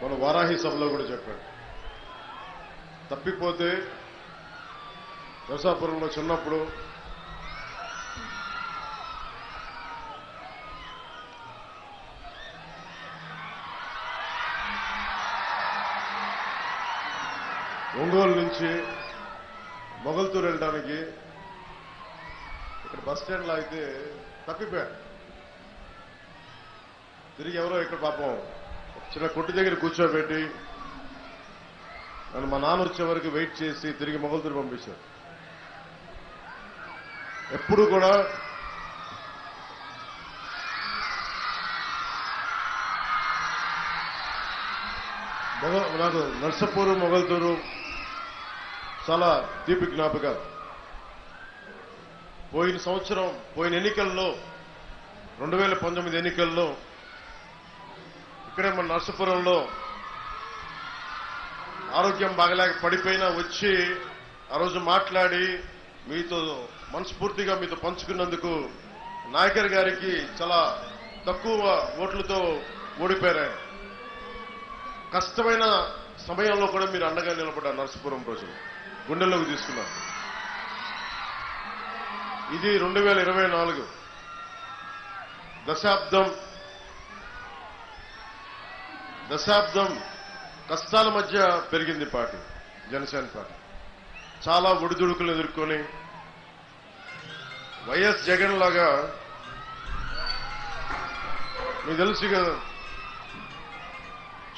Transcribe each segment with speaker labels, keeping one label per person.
Speaker 1: మన వారాహి సభలో కూడా చెప్పాడు. తప్పిపోతే నరసాపురంలో చిన్నప్పుడు ఒంగోలు నుంచి మొగల్తూరు వెళ్ళడానికి ఇక్కడ బస్ స్టాండ్లో అయితే తప్పిపోయాడు. తిరిగి ఎవరో ఇక్కడ పాపం చిన్న కొట్టు దగ్గర కూర్చోబెట్టి నన్ను మా నాన్న వచ్చే వరకు వెయిట్ చేసి తిరిగి మొగల్తూరు పంపించారు. ఎప్పుడు కూడా నాకు నర్సపూరు మొగల్తూరు చాలా తీపి జ్ఞాపకాలు. పోయిన సంవత్సరం పోయిన ఎన్నికల్లో 2019 ఎన్నికల్లో ఇక్కడే మన నర్సాపురంలో ఆరోగ్యం బాగలేక పడిపోయినా వచ్చి ఆ రోజు మాట్లాడి మీతో మనస్ఫూర్తిగా మీతో పంచుకున్నందుకు నాయకర్ గారికి చాలా తక్కువ ఓట్లతో ఓడిపోయారు. కష్టమైన సమయంలో కూడా మీరు అండగా నిలబడ్డారు. నర్సాపురం ప్రజలు గుండెల్లోకి తీసుకున్నారు. ఇది 2024 దశాబ్దం కష్టాల మధ్య పెరిగింది పార్టీ, జనసేన పార్టీ. చాలా ఒడిదుడుకులు ఎదుర్కొని వైఎస్ జగన్ లాగా మీకు తెలుసు కదా,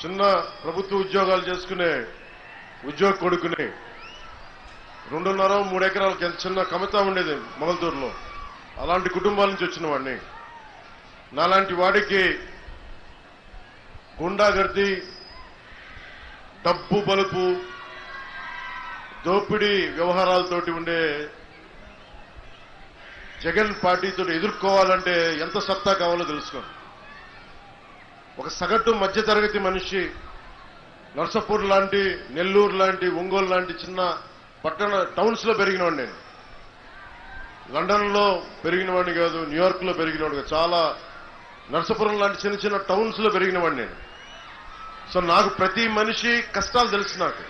Speaker 1: చిన్న ప్రభుత్వ ఉద్యోగాలు చేసుకునే ఉద్యోగ కొడుకుని 2.5-3 ఎకరాలకి చిన్న కమితా ఉండేది మొగల్తూరులో. అలాంటి కుటుంబాల నుంచి వచ్చిన వాడిని. నాలాంటి వాడికి గుండాగర్ది, డబ్బు బలుపు, దోపిడీ వ్యవహారాలతోటి ఉండే జగన్ పార్టీతో ఎదుర్కోవాలంటే ఎంత సత్తా కావాలో తెలుసుకోండి. ఒక సగటు మధ్యతరగతి మనిషి నర్సాపూర్ లాంటి, నెల్లూరు లాంటి, ఒంగోలు లాంటి చిన్న పట్టణ టౌన్స్ లో పెరిగినవాడిని నేను. లండన్ లో పెరిగినవాడిని కాదు, న్యూయార్క్ లో పెరిగినవాడు కాదు. చాలా నర్సాపురం లాంటి చిన్న చిన్న టౌన్స్ లో పెరిగినవాడిని నేను. సో నాకు ప్రతి మనిషి కష్టాలు తెలుసు. నాకు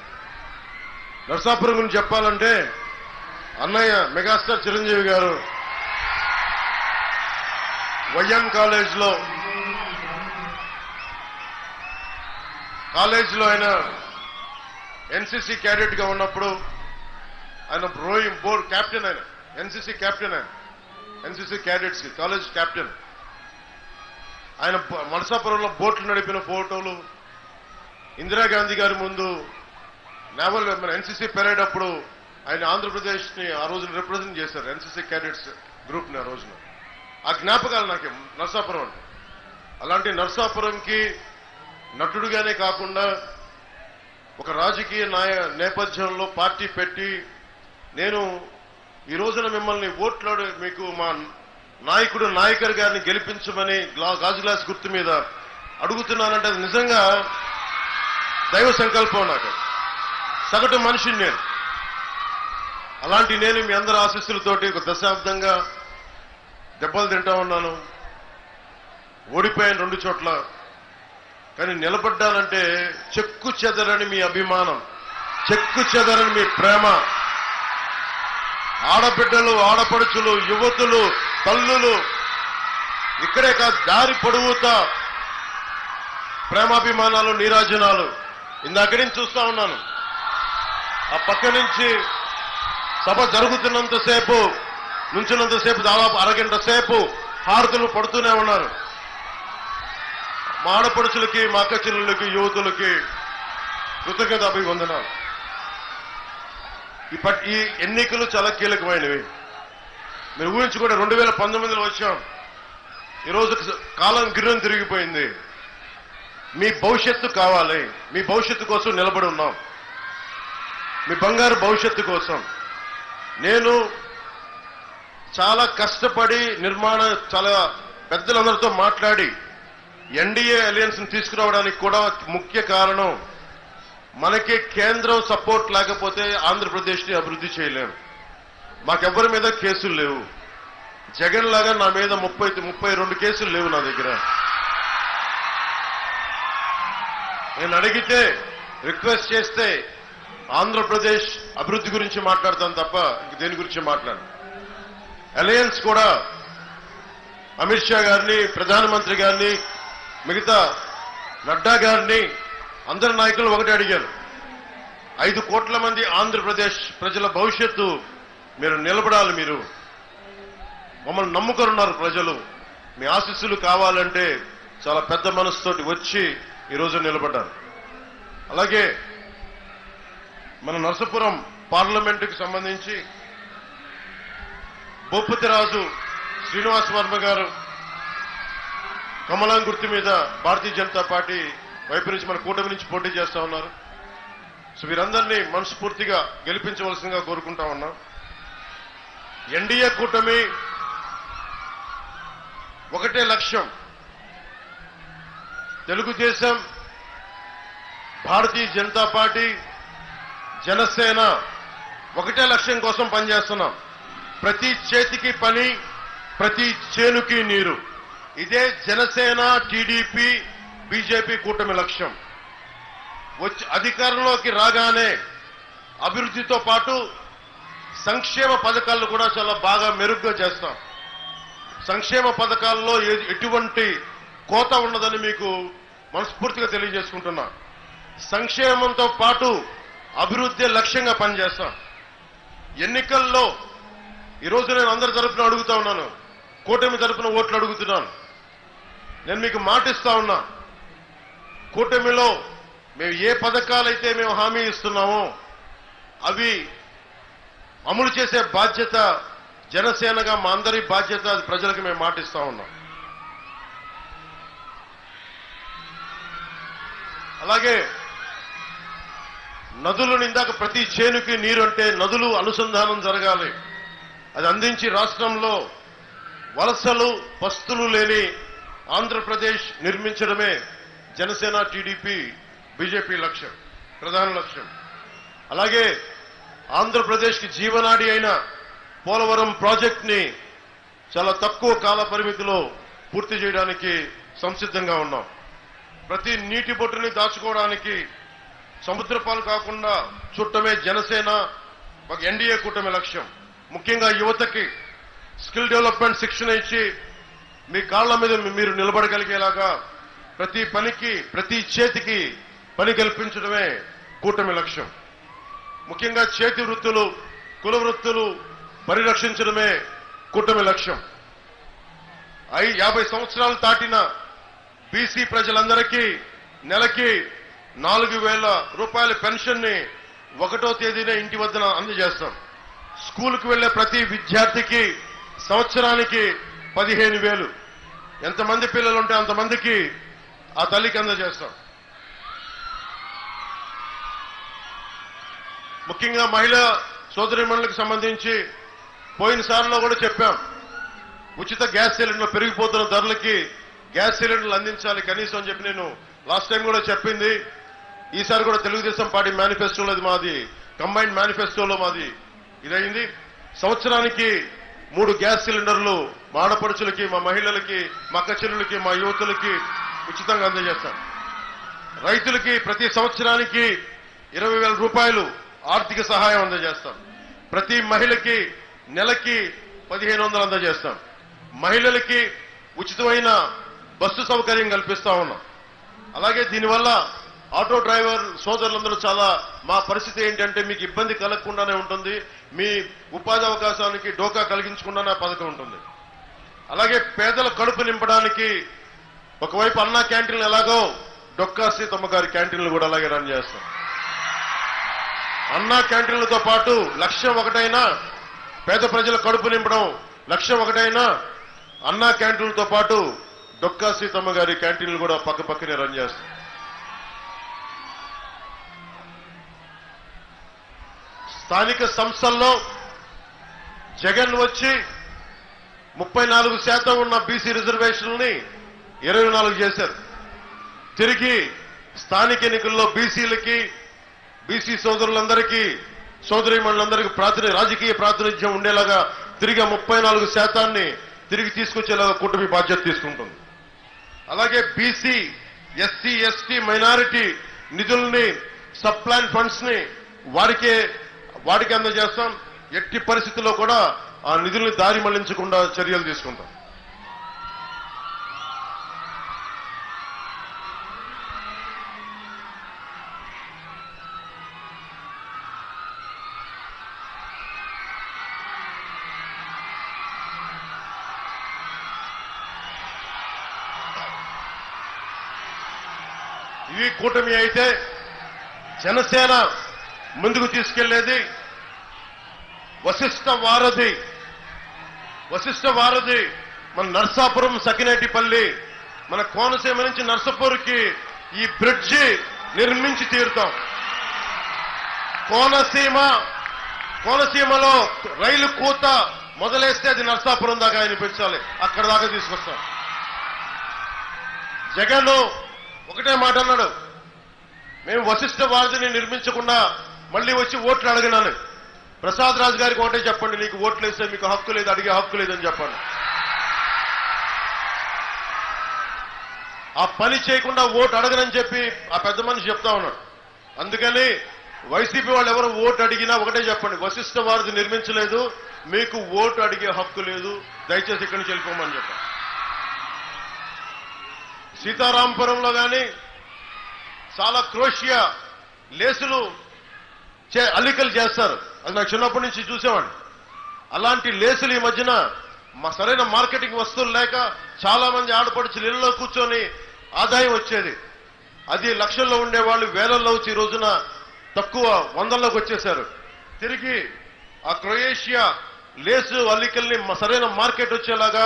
Speaker 1: నర్సాపురం గురించి చెప్పాలంటే అన్నయ్య మెగాస్టార్ చిరంజీవి గారు వైఎన్ కాలేజ్లో ఆయన ఎన్సీసీ క్యాడెట్ గా ఉన్నప్పుడు ఆయన రోయింగ్ బోర్డ్ క్యాప్టెన్, ఆయన ఎన్సీసీ క్యాప్టెన్, ఆయన ఎన్సీసీ క్యాడెట్స్ కాలేజ్ క్యాప్టెన్. ఆయన నరసాపురంలో బోట్లు నడిపిన ఫోటోలు, ఇందిరాగాంధీ గారి ముందు నేవల్ ఎన్సీసీ పెరేడ్ అప్పుడు ఆయన ఆంధ్రప్రదేశ్ ని ఆ రోజున రిప్రజెంట్ చేశారు, ఎన్సీసీ క్యాడెట్స్ గ్రూప్ ని. ఆ రోజున ఆ జ్ఞాపకాలు నాకు నరసాపురం అంటే. అలాంటి నరసాపురంకి నటుడుగానే కాకుండా ఒక రాజకీయ నేపథ్యంలో పార్టీ పెట్టి నేను ఈ రోజున మిమ్మల్ని ఓట్లాడు మీకు మా నాయకుడు నాయకర్ గారిని గెలిపించమని గాజు గ్లాస్ గుర్తు మీద అడుగుతున్నానంటే అది నిజంగా దైవ సంకల్పం. నాకు సగటు మనిషిని నేను. అలాంటి నేను మీ అందరి ఆశీస్సులతోటి ఒక దశాబ్దంగా దెబ్బలు తింటా ఉన్నాను. ఓడిపోయాను 2 చోట్ల. కానీ నిలబడ్డానంటే చెక్కు చెదరని మీ అభిమానం, చెక్కు చెదరని మీ ప్రేమ, ఆడబిడ్డలు, ఆడపడుచులు, యువతులు, తల్లులు, ఇక్కడే కాదు దారి పొడవుతా ప్రేమాభిమానాలు, నీరాజనాలు. ఇందాక నుంచి చూస్తా ఉన్నాను. ఆ పక్క నుంచి సభ జరుగుతున్నంతసేపు, నుంచినంతసేపు దాదాపు అరగంట సేపు హారతులు పడుతూనే ఉన్నారు. మా ఆడపడుచులకి, మా అక్క చెల్లెళ్ళకి, యువతులకి కృతజ్ఞత అభివందనాలు. ఈ ఎన్నికలు చాలా కీలకమైనవి. మీరు ఊహించుకుంటే 2019లో వచ్చాం. ఈరోజు కాలం గిర్రం తిరిగిపోయింది. మీ భవిష్యత్తు కావాలి. మీ భవిష్యత్తు కోసం నిలబడి ఉన్నాం. మీ బంగారు భవిష్యత్తు కోసం నేను చాలా కష్టపడి చాలా పెద్దలందరితో మాట్లాడి ఎన్డీఏ అలయన్స్ ని తీసుకురావడానికి కూడా ముఖ్య కారణం మనకి కేంద్రం సపోర్ట్ లేకపోతే ఆంధ్రప్రదేశ్ ని అభివృద్ధి చేయలేము. మాకెవ్వరి మీద కేసులు లేవు. జగన్ లాగా నా మీద 32 కేసులు లేవు నా దగ్గర. నేను అడిగితే రిక్వెస్ట్ చేస్తే ఆంధ్రప్రదేశ్ అభివృద్ధి గురించి మాట్లాడతాను తప్ప ఇంక దేని గురించి మాట్లాడు. అలయన్స్ కూడా అమిత్ షా గారిని, ప్రధానమంత్రి గారిని, మిగతా నడ్డా గారిని, అందరి నాయకులు ఒకటి అడిగారు. 5 కోట్ల మంది ఆంధ్రప్రదేశ్ ప్రజల భవిష్యత్తు మీరు నిలబడాలి. మీరు మమ్మల్ని నమ్ముకొనున్నారు ప్రజలు. మీ ఆశీస్సులు కావాలంటే చాలా పెద్ద మనసుతోటి వచ్చి ఈరోజు నిలబడ్డారు. అలాగే మన నరసాపురం పార్లమెంటుకు సంబంధించి భూపతిరాజు శ్రీనివాస్ వర్మ గారు కమలం గుర్తు మీద భారతీయ జనతా పార్టీ వైపు నుంచి మన కూటమి నుంచి పోటీ చేస్తా ఉన్నారు. సో వీరందరినీ మనస్ఫూర్తిగా గెలిపించవలసిందిగా కోరుకుంటా ఉన్నాం. ఎన్డీఏ కూటమి ఒకటే లక్ష్యం. తెలుగుదేశం, భారతీయ జనతా పార్టీ, జనసేన ఒకటే లక్ష్యం కోసం పనిచేస్తున్నాం. ప్రతి చేతికి పని, ప్రతి చేనుకి నీరు. ఇదే జనసేన, టీడీపీ, బీజేపీ కూటమి లక్ష్యం. వచ్చి అధికారంలోకి రాగానే అభివృద్ధితో పాటు సంక్షేమ పథకాలను కూడా చాలా బాగా మెరుగ్గా చేస్తాం. సంక్షేమ పథకాల్లో ఎటువంటి కోత ఉండదని మీకు మనస్ఫూర్తిగా తెలియజేసుకుంటున్నా. సంక్షేమంతో పాటు అభివృద్ధి లక్ష్యంగా పనిచేస్తాం. ఎన్నికల్లో ఈరోజు నేను అందరి తరఫున అడుగుతా ఉన్నాను, కూటమి తరఫున ఓట్లు అడుగుతున్నాను. నేను మీకు మాటిస్తా ఉన్నా, కూటమిలో మేము ఏ పథకాలైతే మేము హామీ ఇస్తున్నామో అవి అమలు చేసే బాధ్యత జనసేనగా మా అందరి బాధ్యత. అది ప్రజలకు మేము మాటిస్తా ఉన్నాం. అలాగే నదులు ఇందాక ప్రతి చేనుకి నీరు అంటే నదులు అనుసంధానం జరగాలి. అది అందించి రాష్ట్రంలో వలసలు, పస్తులు లేని ఆంధ్రప్రదేశ్ నిర్మించడమే జనసేన, టీడీపీ, బీజేపీ లక్ష్యం, ప్రధాన లక్ష్యం. అలాగే ఆంధ్రప్రదేశ్కి జీవనాడి అయిన పోలవరం ప్రాజెక్ట్ ని చాలా తక్కువ కాల పరిమితిలో పూర్తి చేయడానికి సంసిద్ధంగా ఉన్నాం. ప్రతి నీటి బొట్టుని దాచుకోవడానికి సముద్రపాలు కాకుండా చుట్టమే జనసేన, ఒక ఎన్డీఏ కూటమి లక్ష్యం. ముఖ్యంగా యువతకి స్కిల్ డెవలప్మెంట్ శిక్షణ ఇచ్చి మీ కాళ్ల మీద మీరు నిలబడగలిగేలాగా ప్రతి పనికి, ప్రతి చేతికి పని కల్పించడమే కూటమి లక్ష్యం. ముఖ్యంగా చేతి వృత్తులు, కుల వృత్తులు పరిరక్షించడమే కూటమి లక్ష్యం. 50 సంవత్సరాలు దాటిన బీసీ ప్రజలందరికీ నెలకి 4,000 రూపాయల పెన్షన్ ని 1వ తేదీనే ఇంటి వద్దన అందజేస్తాం. స్కూలుకు వెళ్లే ప్రతి విద్యార్థికి సంవత్సరానికి 15,000. ఎంతమంది పిల్లలు ఉంటే అంతమందికి ఆ తల్లికి అందజేస్తాం. ముఖ్యంగా మహిళా సోదరీమణులకు సంబంధించి పోయినసారిలో కూడా చెప్పాం, ఉచిత గ్యాస్ సిలిండర్లు పెరిగిపోతున్న ధరలకి గ్యాస్ సిలిండర్లు అందించాలి కనీసం అని చెప్పి నేను లాస్ట్ టైం కూడా చెప్పింది. ఈసారి కూడా తెలుగుదేశం పార్టీ మేనిఫెస్టోలో మాది, కంబైన్డ్ మేనిఫెస్టోలో మాది ఇదైంది. సంవత్సరానికి 3 గ్యాస్ సిలిండర్లు మా ఆడపడుచులకి, మా మహిళలకి, మా అక్క చెల్లెలకి, మా యువతులకి ఉచితంగా అందజేస్తాం. రైతులకి ప్రతి సంవత్సరానికి 20,000 రూపాయలు ఆర్థిక సహాయం అందజేస్తాం. ప్రతి మహిళకి నెలకి 1,500 అందజేస్తాం. మహిళలకి ఉచితమైన బస్సు సౌకర్యం కల్పిస్తా ఉన్నాం. అలాగే దీనివల్ల ఆటో డ్రైవర్ సోదరులందరూ చాలా, మా పరిస్థితి ఏంటంటే మీకు ఇబ్బంది కలగకుండానే ఉంటుంది, మీ ఉపాధి అవకాశానికి డోకా కలిగించకుండానే పథకం ఉంటుంది. అలాగే పేదల కడుపు నింపడానికి ఒకవైపు అన్నా క్యాంటీన్లు ఎలాగో డొక్కా సీతమ్మ గారి క్యాంటీన్లు కూడా అలాగే రన్ చేస్తాం. అన్నా క్యాంటీన్లతో పాటు లక్ష్యం ఒకటైనా పేద ప్రజల కడుపు నింపడం, లక్ష్యం ఒకటైనా అన్నా క్యాంటీన్లతో పాటు డొక్కా సీతమ్మ గారి క్యాంటీన్లు కూడా పక్కనే రన్ చేస్తాం. స్థానిక సంస్థల్లో జగన్ వచ్చి 34% ఉన్న బీసీ రిజర్వేషన్లని 24 చేశారు. తిరిగి స్థానిక ఎన్నికల్లో బీసీలకి, బీసీ సోదరులందరికీ, సోదరీమణులందరికీ రాజకీయ ప్రాతినిధ్యం ఉండేలాగా తిరిగి 34% తిరిగి తీసుకొచ్చేలాగా కూటమి బాధ్యత తీసుకుంటుంది. అలాగే బీసీ ఎస్సీ ఎస్టీ మైనారిటీ నిధుల్ని సబ్ ప్లాన్ ఫండ్స్ ని వాడికి అందజేస్తాం. ఎట్టి పరిస్థితుల్లో కూడా ఆ నిధుల్ని దారి మళ్లించకుండా చర్యలు తీసుకుంటాం. ఇవి కూటమి అయితే జనసేన ముందుకు తీసుకెళ్లేది వశిష్ఠ వారధి మన నర్సాపురం సకినేటిపల్లి మన కోనసీమ నుంచి నర్సాపూర్కి ఈ బ్రిడ్జి నిర్మించి తీరుతాం. కోనసీమలో రైలు కూత మొదలేస్తే అది నర్సాపురం దాకా వినిపించాలి, అక్కడ దాకా తీసుకొస్తాం. జగన్ ఒకటే మాట అన్నాడు, మేము వశిష్ఠ వారధిని నిర్మించకుండా మళ్ళీ వచ్చి ఓట్లు అడగనాను. ప్రసాద్ రాజు గారికి ఒకటే చెప్పండి, నీకు ఓట్లు వేస్తే మీకు హక్కు లేదు, అడిగే హక్కు లేదని చెప్పండి. ఆ పని చేయకుండా ఓటు అడగనని చెప్పి ఆ పెద్ద మనిషి చెప్తా ఉన్నాడు. అందుకని వైసీపీ వాళ్ళు ఎవరు ఓటు అడిగినా ఒకటే చెప్పండి, వశిష్ఠ వారధి నిర్మించలేదు, మీకు ఓటు అడిగే హక్కు లేదు, దయచేసి ఇక్కడి నుంచి వెళ్ళిపోమని చెప్పండి. సీతారాంపురంలో కానీ చాలా క్రోషియా లేసులు అల్లికలు చేస్తారు, అది నాకు చిన్నప్పటి నుంచి చూసేవాడిని. అలాంటి లేసులు ఈ మధ్యన సరైన మార్కెటింగ్ వస్తువులు లేక చాలా మంది ఆడపడుచులు ఇళ్లలో కూర్చొని ఆదాయం వచ్చేది. అది లక్షల్లో ఉండేవాళ్ళు వేలల్లో వచ్చి ఈ రోజున తక్కువ వందల్లోకి వచ్చేశారు. తిరిగి ఆ క్రొయేషియా లేసు అల్లికల్ని సరైన మార్కెట్ వచ్చేలాగా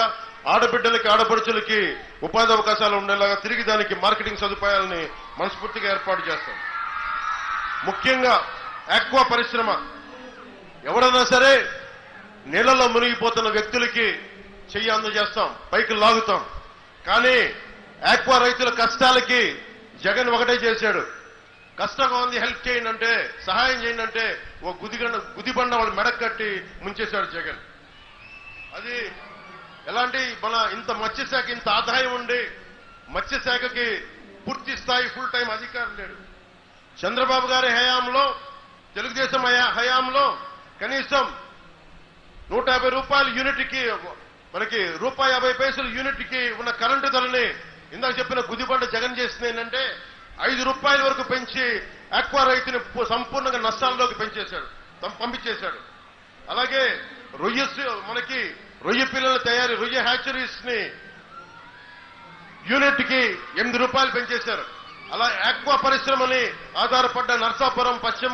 Speaker 1: ఆడబిడ్డలకి ఆడపడుచులకి ఉపాధి అవకాశాలు ఉండేలాగా తిరిగి దానికి మార్కెటింగ్ సదుపాయాలని మనస్ఫూర్తిగా ఏర్పాటు చేస్తాం. ముఖ్యంగా ఆక్వా పరిశ్రమ, ఎవరైనా సరే నీళ్లలో మునిగిపోతున్న వ్యక్తులకి చెయ్యి అందజేస్తాం, పైకి లాగుతాం. కానీ ఆక్వా రైతుల కష్టాలకి జగన్ ఒకటే చేశాడు, కష్టంగా ఉంది హెల్ప్ చేయండి అంటే, సహాయం చేయండి అంటే ఓ గుదిబండ వాళ్ళు మెడక్ కట్టి ముంచేశాడు జగన్. అది ఎలాంటి మన ఇంత మత్స్యశాఖ ఇంత ఆదాయం ఉండి మత్స్యశాఖకి పూర్తి స్థాయి ఫుల్ టైం అధికారం లేడు. చంద్రబాబు గారి హయాంలో, తెలుగుదేశం హయాంలో కనీసం 150 రూపాయల యూనిట్కి, మనకి ₹1.50 యూనిట్కి ఉన్న కరెంటు ధరని ఇందాక చెప్పిన గుదిబండ జగన్ చేసింది ఏంటంటే ₹5 వరకు పెంచి ఆక్వా రైతుని సంపూర్ణంగా నష్టాల్లోకి పంపించేశాడు. అలాగే మనకి రొయ్య పిల్లల తయారీ, రొయ్య హ్యాచరీస్ ని యూనిట్ కి ₹8 పెంచేశారు. అలా ఆక్వా పరిశ్రమని ఆధారపడ్డ నర్సాపురం, పశ్చిమ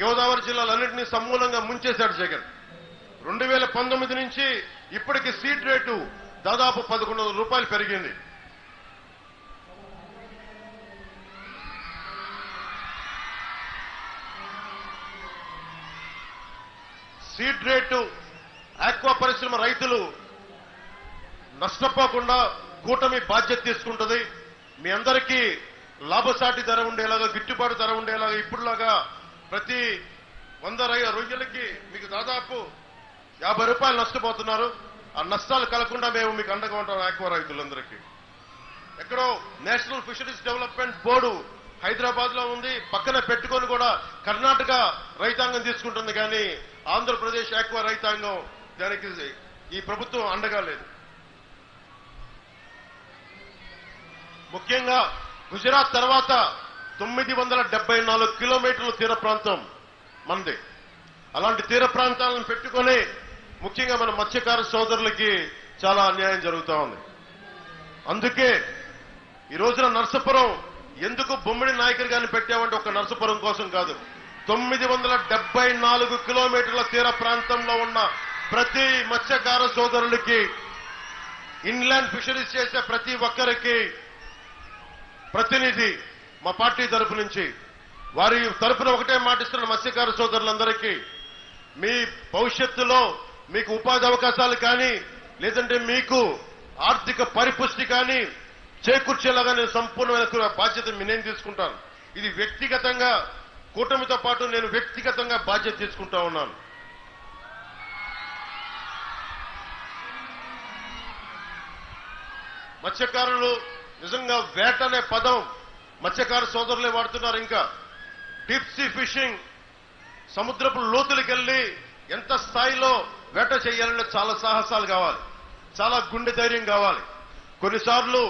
Speaker 1: గోదావరి జిల్లాలన్నింటినీ సమూలంగా ముంచేశాడు జగన్. 2019 నుంచి ఇప్పటికి సీడ్ రేటు దాదాపు ₹1100 పెరిగింది. సీడ్ రేటు ఆక్వా పరిశ్రమ రైతులు నష్టపోకుండా కూటమి బాధ్యత తీసుకుంటుంది. మీ అందరికీ లాభసాటి ధర ఉండేలాగా, గిట్టుబాటు ధర ఉండేలాగా ఇప్పుడులాగా ప్రతి 100 రొయ్యలకి మీకు దాదాపు ₹50 నష్టపోతున్నారు. ఆ నష్టాలు కలగకుండా మేము మీకు అండగా ఉంటాం ఆక్వా రైతులందరికీ. ఎక్కడో national fisheries development board Hyderabad లో ఉంది, పక్కన పెట్టుకొని కూడా కర్ణాటక రైతాంగం తీసుకుంటుంది, కానీ ఆంధ్రప్రదేశ్ ఆక్వా రైతాంగం దానికి ఈ ప్రభుత్వం అండగా లేదు. ముఖ్యంగా గుజరాత్ తర్వాత 974 కిలోమీటర్ల తీర ప్రాంతం మనది. అలాంటి తీర ప్రాంతాలను పెట్టుకొని ముఖ్యంగా మన మత్స్యకార సోదరులకి చాలా అన్యాయం జరుగుతూ ఉంది. అందుకే ఈ రోజున నర్సాపురం ఎందుకు బొమ్మిడి నాయకులు గారిని పెట్టామంటే ఒక నర్సాపురం కోసం కాదు, 974 కిలోమీటర్ల తీర ప్రాంతంలో ఉన్న ప్రతి మత్స్యకార సోదరులకి, ఇన్లాండ్ ఫిషరీస్ చేసే ప్రతి ఒక్కరికి ప్రతినిధి మా పార్టీ తరపు నుంచి, వారి తరపున ఒకటే మాటిస్తున్న మత్స్యకార సోదరులందరికీ, మీ భవిష్యత్తులో మీకు ఉపాధి అవకాశాలు కానీ లేదంటే మీకు ఆర్థిక పరిపుష్టి కానీ చేకూర్చేలాగా నేను సంపూర్ణమైన బాధ్యత నేను తీసుకుంటాను. ఇది వ్యక్తిగతంగా కూటమితో పాటు నేను వ్యక్తిగతంగా బాధ్యత తీసుకుంటా ఉన్నాను. మత్స్యకారులు నిజంగా వేట అనే పదం మత్స్యకార సోదరులే వాడుతున్నారు. ఇంకా డీప్ సీ ఫిషింగ్, సముద్రపు లోతులకెళ్లి ఎంత స్థాయిలో వేట చేయాలంటే చాలా సాహసాలు కావాలి, చాలా గుండె ధైర్యం కావాలి. కొన్నిసార్లు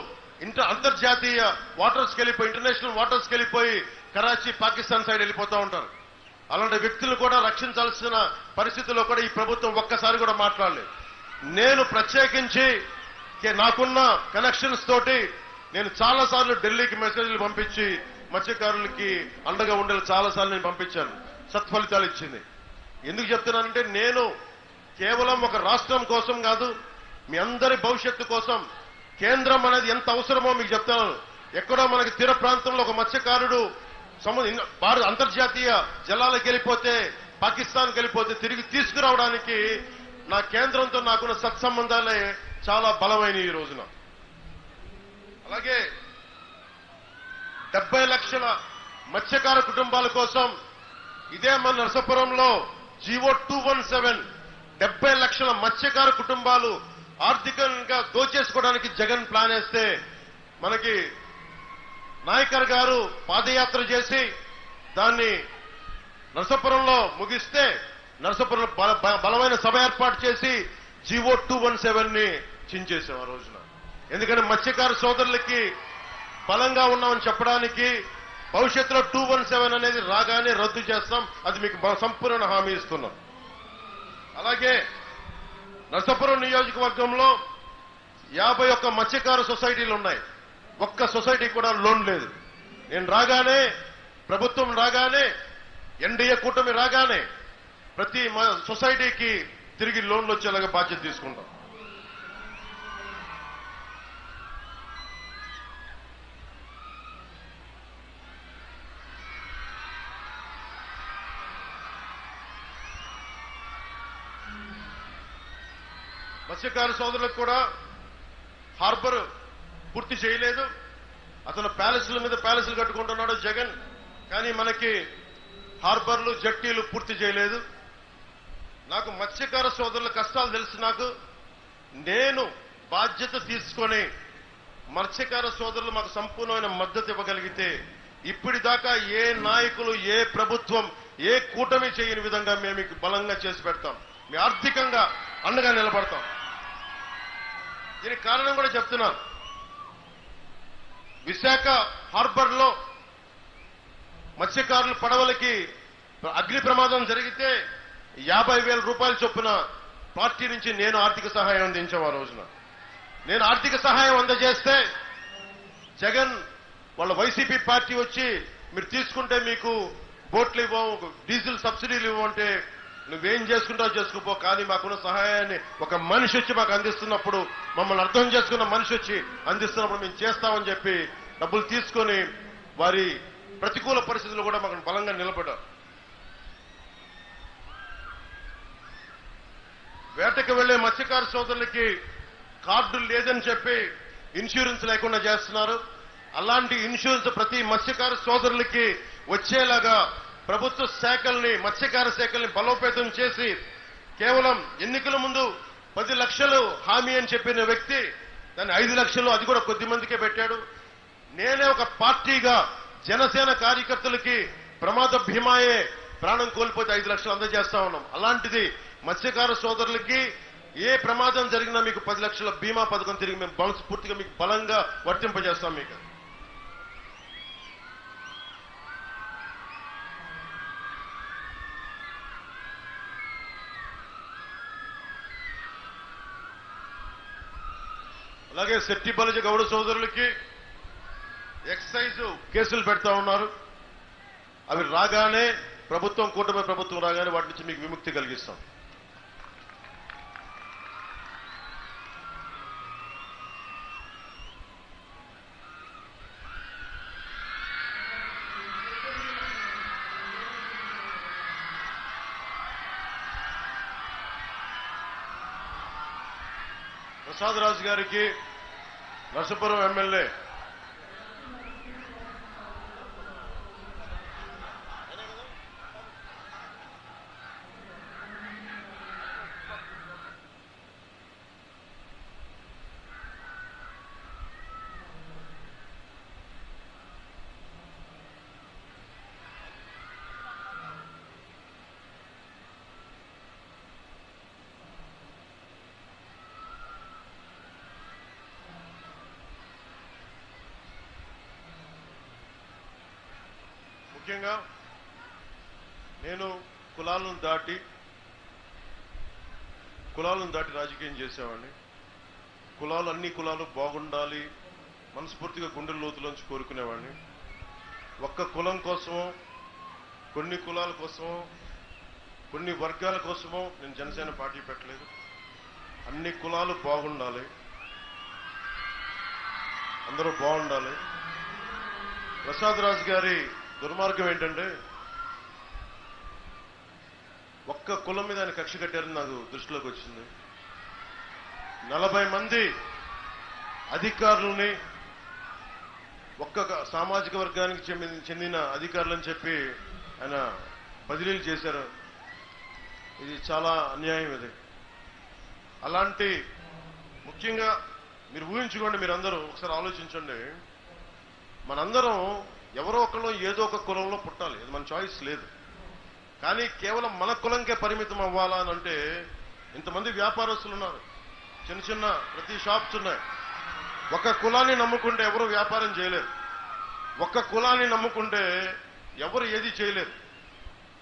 Speaker 1: అంతర్జాతీయ వాటర్స్కి వెళ్ళిపోయి, ఇంటర్నేషనల్ వాటర్స్కి వెళ్ళిపోయి కరాచీ, పాకిస్తాన్ సైడ్ వెళ్ళిపోతూ ఉంటారు. అలాంటి వ్యక్తులు కూడా రక్షించాల్సిన పరిస్థితుల్లో కూడా ఈ ప్రభుత్వం ఒక్కసారి కూడా మాట్లాడలేదు. నేను ప్రత్యేకించి నాకున్న కనెక్షన్స్ తోటి నేను చాలాసార్లు ఢిల్లీకి మెసేజ్లు పంపించి మత్స్యకారులకి అండగా ఉండేది చాలాసార్లు నేను పంపించాను. సత్ఫలితాలు ఇచ్చింది. ఎందుకు చెప్తున్నానంటే నేను కేవలం ఒక రాష్ట్రం కోసం కాదు, మీ అందరి భవిష్యత్తు కోసం కేంద్రం అనేది ఎంత అవసరమో మీకు చెప్తాను. ఎక్కడో మనకి తీర ప్రాంతంలో ఒక మత్స్యకారుడు అంతర్జాతీయ జలాలకు వెళ్ళిపోతే, పాకిస్తాన్కి వెళ్ళిపోతే తిరిగి తీసుకురావడానికి నా కేంద్రంతో నాకున్న సత్సంబంధాలే చాలా బలమైన ఈ రోజున. అలాగే 70 లక్షల మత్స్యకార కుటుంబాల కోసం ఇదే మన నరసాపురంలో జీవో 217 70 లక్షల మత్స్యకార కుటుంబాలు ఆర్థికంగా దోచేసుకోవడానికి జగన్ ప్లాన్ వేస్తే మనకి నాయకర్ గారు పాదయాత్ర చేసి దాన్ని నరసాపురంలో ముగిస్తే నరసాపురంలో బలమైన సభ ఏర్పాటు చేసి జీవో 217ని చించేశాం ఆ రోజున. ఎందుకంటే మత్స్యకార సోదరులకి బలంగా ఉన్నామని చెప్పడానికి, భవిష్యత్తులో 217 అనేది రాగానే రద్దు చేస్తాం, అది మీకు సంపూర్ణ హామీ ఇస్తున్నాం. అలాగే నరసాపురం నియోజకవర్గంలో 51 మత్స్యకార సొసైటీలు ఉన్నాయి. ఒక్క సొసైటీ కూడా లోన్ లేదు. నేను రాగానే, ప్రభుత్వం రాగానే, ఎన్డీఏ కూటమి రాగానే ప్రతి సొసైటీకి తిరిగి లోన్లు వచ్చేలాగా బాధ్యత తీసుకుంటాం. మత్స్యకార సోదరులకు కూడా హార్బర్ పూర్తి చేయలేదు. అతను ప్యాలెస్ల మీద ప్యాలెస్లు కట్టుకుంటున్నాడు జగన్, కానీ మనకి హార్బర్లు, జట్టీలు పూర్తి చేయలేదు. నాకు మత్స్యకార సోదరుల కష్టాలు తెలుసు. నేను బాధ్యత తీసుకొని మత్స్యకార సోదరులు మాకు సంపూర్ణమైన మద్దతు ఇవ్వగలిగితే ఇప్పటిదాకా ఏ నాయకులు, ఏ ప్రభుత్వం, ఏ కూటమి చేయని విధంగా మేము మీకు బలంగా చేసి పెడతాం. మీ ఆర్థికంగా అండగా నిలబడతాం. దీనికి కారణం కూడా చెప్తున్నాను. విశాఖ హార్బర్ లో మత్స్యకారుల పడవలకి అగ్ని ప్రమాదం జరిగితే 50,000 రూపాయల చొప్పున పార్టీ నుంచి నేను ఆర్థిక సహాయం అందించాం. ఆ రోజున నేను ఆర్థిక సహాయం అందజేస్తే జగన్ వాళ్ళ వైసీపీ పార్టీ వచ్చి మీరు తీసుకుంటే మీకు బోట్లు ఇవ్వం, డీజిల్ సబ్సిడీలు ఇవ్వమంటే నువ్వేం చేసుకుంటావు చేసుకుపో, కానీ మాకున్న సహాయాన్ని ఒక మనిషి వచ్చి మాకు అందిస్తున్నప్పుడు, మమ్మల్ని అర్థం చేసుకున్న మనిషి వచ్చి అందిస్తున్నప్పుడు మేము చేస్తామని చెప్పి డబ్బులు తీసుకొని వారి ప్రతికూల పరిస్థితులు కూడా మాకు బలంగా నిలబడ్డారు. వేటకు వెళ్లే మత్స్యకార సోదరులకి కార్డులు లేదని చెప్పి ఇన్సూరెన్స్ లేకుండా చేస్తున్నారు. అలాంటి ఇన్సూరెన్స్ ప్రతి మత్స్యకార సోదరులకి వచ్చేలాగా ప్రభుత్వ శాఖల్ని, మత్స్యకార శాఖల్ని బలోపేతం చేసి కేవలం ఎన్నికల ముందు 10 లక్షలు హామీ అని చెప్పిన వ్యక్తి దాన్ని 5 లక్షలు, అది కూడా కొద్ది మందికే పెట్టాడు. నేనే ఒక పార్టీగా జనసేన కార్యకర్తలకి ప్రమాద భీమాయే ప్రాణం కోల్పోతే 5 లక్షలు అందజేస్తా ఉన్నాం. అలాంటిది మత్స్యకార సోదరులకి ఏ ప్రమాదం జరిగినా మీకు 10 లక్షల బీమా పథకం తిరిగి మేము పూర్తిగా మీకు బలంగా వర్తింపజేస్తాం. మీకు అలాగే శెట్టి బలిజ గౌడ సోదరులకి ఎక్సైజ్ కేసులు పెడతా ఉన్నారు. అవి రాగానే ప్రభుత్వం, కూటమి ప్రభుత్వం రాగానే వాటి నుంచి మీకు విముక్తి కలిగిస్తాం. ప్రసాద్ రాజు గారికి నరసాపురం ఎమ్మెల్యే ముఖ్యంగా నేను కులాలను దాటి రాజకీయం చేసేవాడిని. అన్ని కులాలు బాగుండాలి మనస్ఫూర్తిగా గుండెల లోతులోంచి కోరుకునేవాడిని. ఒక్క కులం కోసమో, కొన్ని కులాల కోసమో, కొన్ని వర్గాల కోసమో నేను జనసేన పార్టీ పెట్టలేదు. అన్ని కులాలు బాగుండాలి, అందరూ బాగుండాలి. ప్రసాద్ రాజు గారి దుర్మార్గం ఏంటంటే ఒక్క కులం మీద ఆయన కక్ష కట్టారని నాకు దృష్టిలోకి వచ్చింది. 40 మంది అధికారులని ఒక్క సామాజిక వర్గానికి చెందిన అధికారులని చెప్పి ఆయన బదిలీలు చేశారు. ఇది చాలా అన్యాయం. ఇది అలాంటి ముఖ్యంగా మీరు ఊహించుకోండి, మీరందరూ ఒకసారి ఆలోచించండి. మనందరం ఎవరో ఒకళ్ళు ఏదో ఒక కులంలో పుట్టాలి, ఇది మన చాయిస్ లేదు. కానీ కేవలం మన కులంకే పరిమితం అవ్వాలా అని అంటే ఇంతమంది వ్యాపారస్తులు ఉన్నారు, చిన్న చిన్న ప్రతి షాప్స్ ఉన్నాయి. ఒక కులాన్ని నమ్ముకుంటే ఎవరు వ్యాపారం చేయలేరు, ఒక్క కులాన్ని నమ్ముకుంటే ఎవరు ఏది చేయలేరు.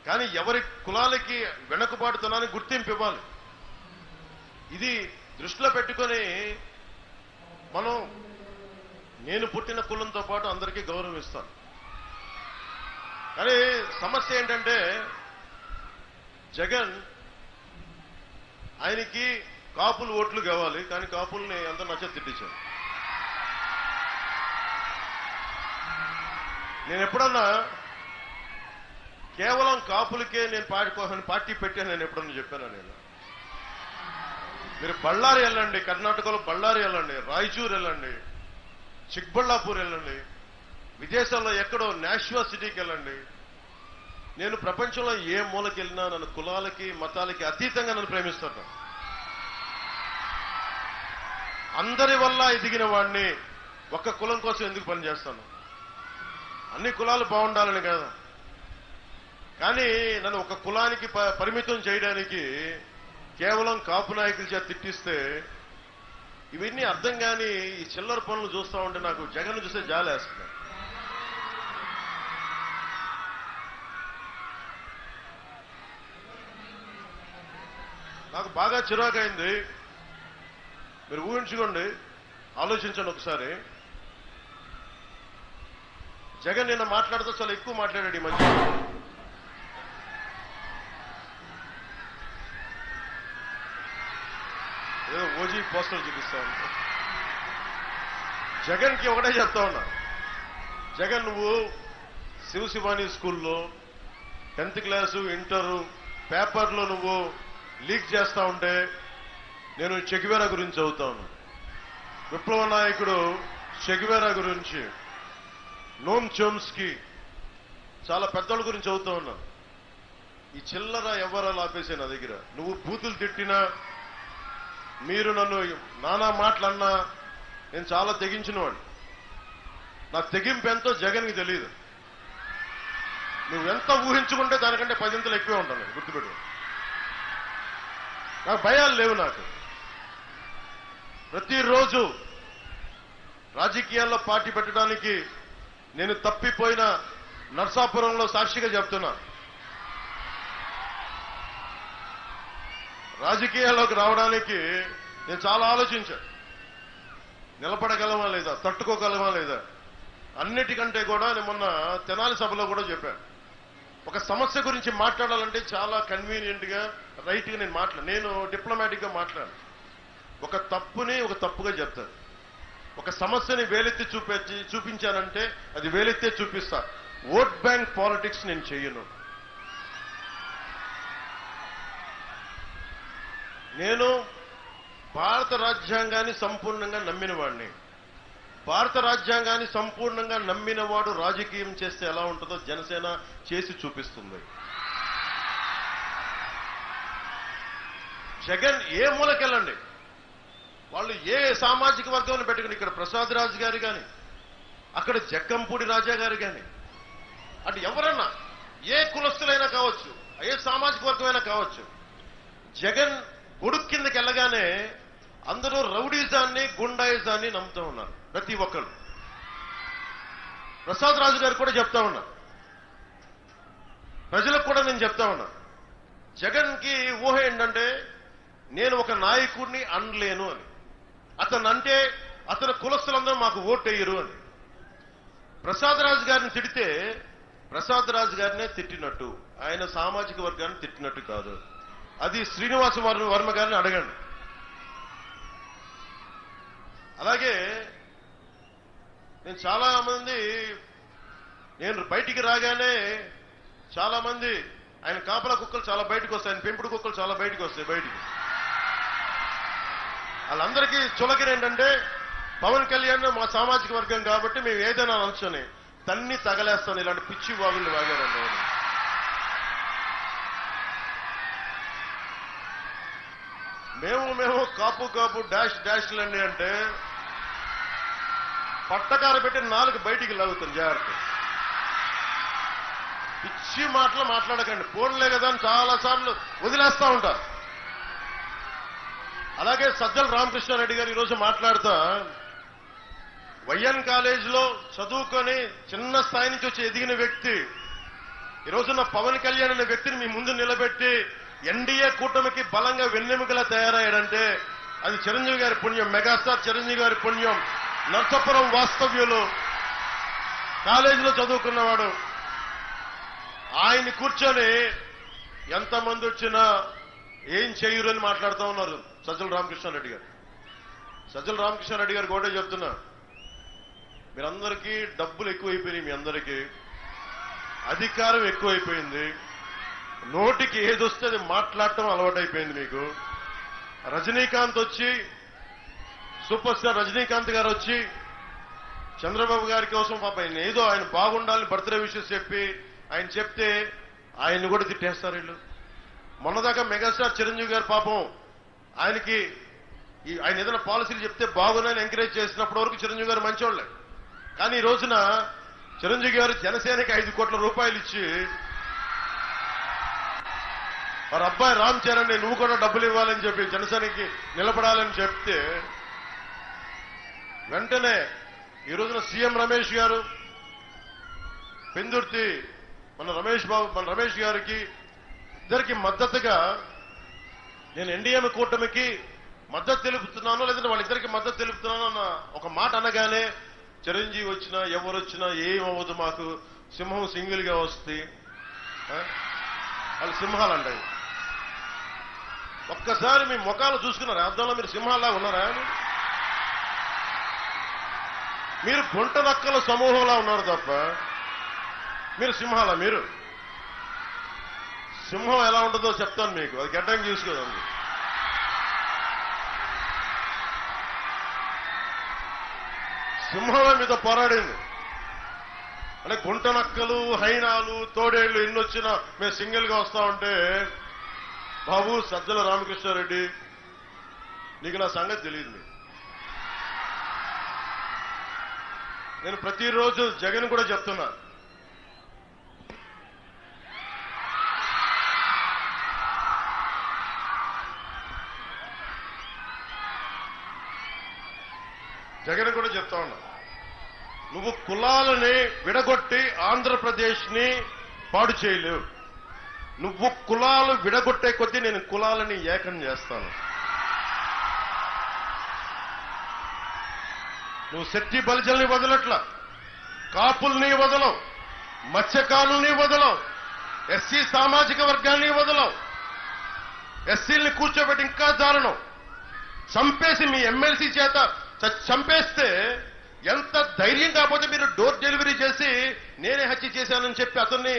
Speaker 1: కానీ ఎవరి కులాలకి వెనుకబాటుతనాన్ని గుర్తింపు ఇవ్వాలి. ఇది దృష్టిలో పెట్టుకొని నేను పుట్టిన కులంతో పాటు అందరికీ గౌరవం ఇస్తాను. కానీ సమస్య ఏంటంటే జగన్ ఆయనకి కాపులు ఓట్లు కావాలి, కానీ కాపుల్ని అంతా నచ్చ తిట్టించారు. నేను ఎప్పుడన్నా కేవలం కాపులకే నేను పార్టీ పెట్టాను నేను ఎప్పుడన్నా చెప్పాను? మీరు బళ్ళారి వెళ్ళండి, కర్ణాటకలో బళ్ళారి వెళ్ళండి, రాయచూరు వెళ్ళండి, చిక్బళ్ళాపూర్ వెళ్ళండి, విదేశాల్లో ఎక్కడో నాష్వా సిటీకి వెళ్ళండి. నేను ప్రపంచంలో ఏ మూలకి వెళ్ళినా నన్ను కులాలకి మతాలకి అతీతంగా నన్ను ప్రేమిస్తాను. అందరి వల్ల ఎదిగిన వాడిని ఒక్క కులం కోసం ఎందుకు పనిచేస్తాను? అన్ని కులాలు బాగుండాలని కదా. కానీ నన్ను ఒక కులానికి పరిమితం చేయడానికి కేవలం కాపు నాయకుల చేత తిట్టిస్తే ఇవన్నీ అర్థం కాని ఈ చిల్లర పనులు చూస్తూ ఉంటే నాకు జగన్ చూస్తే జాలేస్తుంది. నాకు బాగా చిరాకైంది. మీరు ఊహించుకోండి, ఆలోచించండి ఒకసారి. జగన్ నిన్న మాట్లాడుతూ చాలా ఎక్కువ మాట్లాడాడు ఈ మధ్య. ఏదో ఓజీ పోస్టర్ చూపిస్తా ఉన్నా. జగన్కి ఒకటే చెప్తా ఉన్నా, జగన్ నువ్వు శివశివాని స్కూల్లో 10th క్లాసు ఇంటరు పేపర్లో నువ్వు లీక్ చేస్తా ఉంటే నేను చెగువేరా గురించి చదువుతా ఉన్నా. విప్లవ నాయకుడు చెగువేరా గురించి, నోమ్ చోమ్స్కీ, చాలా పెద్దోళ్ళ గురించి చదువుతా ఉన్నా. ఈ చిల్లర ఎవరాలు ఆపేసే నా దగ్గర. నువ్వు బూతులు తిట్టినా, మీరు నన్ను నానా మాటలన్నా నేను చాలా తెగించినవాడు. నా తెగింపు ఎంతో జగన్కి తెలియదు. నువ్వెంత ఊహించుకుంటే దానికంటే 10 ఎక్కువే ఉంటాను, గుర్తుపెట్టు. నాకు భయాలు లేవు. నాకు ప్రతిరోజు రాజకీయాల్లో పార్టీ పెట్టడానికి నేను తప్పిపోయిన నర్సాపురంలో సాక్షిగా చెప్తున్నా. రాజకీయాల్లోకి రావడానికి నేను చాలా ఆలోచించాను. నిలబడగలమా లేదా, తట్టుకోగలమా లేదా. అన్నిటికంటే కూడా నేను మొన్న తెనాలి సభలో కూడా చెప్పాను, ఒక సమస్య గురించి మాట్లాడాలంటే చాలా కన్వీనియంట్ గా రైట్ గా నేను డిప్లొమాటిక్ గా మాట్లాడాను. ఒక తప్పుని ఒక తప్పుగా చెప్తాను. ఒక సమస్యని వేలెత్తి చూపించానంటే అది వేలెత్తే చూపిస్తా. ఓట్ బ్యాంక్ పాలిటిక్స్ నేను చెయ్యను. నేను భారత రాజ్యాంగాన్ని సంపూర్ణంగా నమ్మిన వాడిని. భారత రాజ్యాంగాన్ని సంపూర్ణంగా నమ్మిన వాడు రాజకీయం చేస్తే ఎలా ఉంటుందో జనసేన చేసి చూపిస్తుంది. జగన్ ఏ మూలకెళ్ళండి, వాళ్ళు ఏ సామాజిక వర్గం పెట్టుకుని, ఇక్కడ ప్రసాద్ రాజు గారు కానీ, అక్కడ జగ్గంపూడి రాజా గారు కానీ, అటు ఎవరన్నా ఏ కులస్తులైనా కావచ్చు, ఏ సామాజిక వర్గమైనా కావచ్చు, జగన్ కొడుకు కిందకి వెళ్ళగానే అందరూ రౌడీజాన్ని గుండాయిజాన్ని నమ్ముతూ ఉన్నారు ప్రతి ఒక్కరు. ప్రసాద్ రాజు గారు కూడా చెప్తా ఉన్నారు, ప్రజలకు కూడా నేను చెప్తా ఉన్నా, జగన్ కి ఊహ ఏంటంటే నేను ఒక నాయకుడిని అనలేను అని. అతను అంటే అతని కులస్తులందరూ మాకు ఓటేయరు అని. ప్రసాద్ రాజు గారిని తిడితే ప్రసాద్ రాజు గారినే తిట్టినట్టు, ఆయన సామాజిక వర్గాన్ని తిట్టినట్టు కాదు. అది శ్రీనివాస వర్మ గారిని అడగండి. అలాగే నేను బయటికి రాగానే చాలా మంది ఆయన కాపలా కుక్కలు చాలా బయటకు వస్తాయి, ఆయన పెంపుడు కుక్కలు చాలా బయటకు వస్తాయి. బయటికి వాళ్ళందరికీ చులకన ఏంటంటే పవన్ కళ్యాణ్ మా సామాజిక వర్గం కాబట్టి మేము ఏదైనా అనొచ్చని తన్ని తగలేస్తాను, ఇలాంటి పిచ్చి వాగుళ్ళు వాగారండి. మేము కాపు డాష్లండి అంటే పట్టకార పెట్టి 4 బయటికి లాగుతాం. జాగ్రత్త, పిచ్చి మాటలు మాట్లాడకండి. ఫోన్లే కదా అని చాలా సార్లు వదిలేస్తా ఉంటారు. అలాగే సజ్జల రామకృష్ణారెడ్డి గారు ఈరోజు మాట్లాడుతా వైఎన్ కాలేజీలో చదువుకొని చిన్న స్థాయి నుంచి వచ్చి ఎదిగిన వ్యక్తి ఈ రోజున పవన్ కళ్యాణ్ అనే వ్యక్తిని మీ ముందు నిలబెట్టి ఎన్డీఏ కూటమికి బలంగా వెన్నెముకలా తయారయ్యాడంటే అది చిరంజీవి గారి పుణ్యం, మెగాస్టార్ చిరంజీవి గారి పుణ్యం. నర్సాపురం వాస్తవ్యులు, కాలేజీలో చదువుకున్నవాడు, ఆయన్ని కూర్చొని ఎంతమంది వచ్చినా ఏం చేయరు అని మాట్లాడుతూ ఉన్నారు సజ్జల రామకృష్ణారెడ్డి గారు. సజ్జల రామకృష్ణారెడ్డి గారు కూడా చెప్తున్నా, మీరందరికీ డబ్బులు ఎక్కువైపోయినాయి, మీ అందరికీ అధికారం ఎక్కువైపోయింది, నోటికి ఏదొస్తే అది మాట్లాడటం అలవాటైపోయింది మీకు. రజనీకాంత్ వచ్చి, సూపర్ స్టార్ రజనీకాంత్ గారు వచ్చి చంద్రబాబు గారి కోసం పాప ఆయన బాగుండాలని బర్త్డే విషెస్ చెప్పి ఆయన చెప్తే ఆయన్ని కూడా తిట్టేస్తారు వీళ్ళు. మొన్నదాకా మెగాస్టార్ చిరంజీవి గారు పాపం ఆయన ఏదైనా పాలసీలు చెప్తే బాగున్నాయని ఎంకరేజ్ చేసినప్పటి వరకు చిరంజీవి గారు మంచోళ్లే. కానీ ఈ రోజున చిరంజీవి గారు జనసేనకి 5 కోట్ల రూపాయలు ఇచ్చి వారి అబ్బాయి రామ్ చరణ్ నువ్వు కూడా డబ్బులు ఇవ్వాలని చెప్పి జనసేనకి నిలబడాలని చెప్తే వెంటనే ఈ రోజున సీఎం రమేష్ గారు పెందుర్తి మన రమేష్ గారికి ఇద్దరికి మద్దతుగా నేను ఎన్డీఏ కూటమికి మద్దతు తెలుపుతున్నాను, లేదంటే వాళ్ళిద్దరికి మద్దతు తెలుపుతున్నాను అన్న ఒక మాట అనగానే చిరంజీవి వచ్చినా ఎవరు వచ్చినా ఏమవ్వదు, మాకు సింహం సింగిల్ గా వస్తే వాళ్ళు సింహాలు అంటాయి. ఒక్కసారి మీ ముఖాలు చూసుకున్నారా? అర్థంలో మీరు సింహాల్లా ఉన్నారా? మీరు గుంట నక్కల సమూహంలా ఉన్నారు తప్ప మీరు సింహాలా? మీరు సింహం ఎలా ఉంటుందో చెప్తాను మీకు, అది గడ్డం చూసుకోదండి. సింహమే మీతో పోరాడింది అంటే గుంట నక్కలు, హైనాలు, తోడేళ్లు ఎన్ని వచ్చినా మేము సింగిల్ గా వస్తా ఉంటే, బాబు సజ్జల రామకృష్ణారెడ్డి నీకు నా సంగతి తెలియదు. నేను ప్రతిరోజు జగన్ కూడా చెప్తున్నా, జగన్ కూడా చెప్తా ఉన్నా, నువ్వు కులాలని విడగొట్టి ఆంధ్రప్రదేశ్ ని పాడు చేయలేవు. నువ్వు కులాలు విడగొట్టే కొద్దీ నేను కులాలని ఏకం చేస్తాను. నువ్వు శెట్టి బలిజల్ని వదలట్లా, కాపుల్ని వదలవు, మత్స్యకారుల్ని వదలవు, ఎస్సీ సామాజిక వర్గాన్ని వదలవు, ఎస్సీల్ని కూర్చోబెట్టి ఇంకా దారుణం చంపేసి మీ ఎమ్మెల్సీ చేత చంపేస్తే ఎంత ధైర్యం కాకపోతే మీరు డోర్ డెలివరీ చేసి నేనే హత్య చేశానని చెప్పి అతన్ని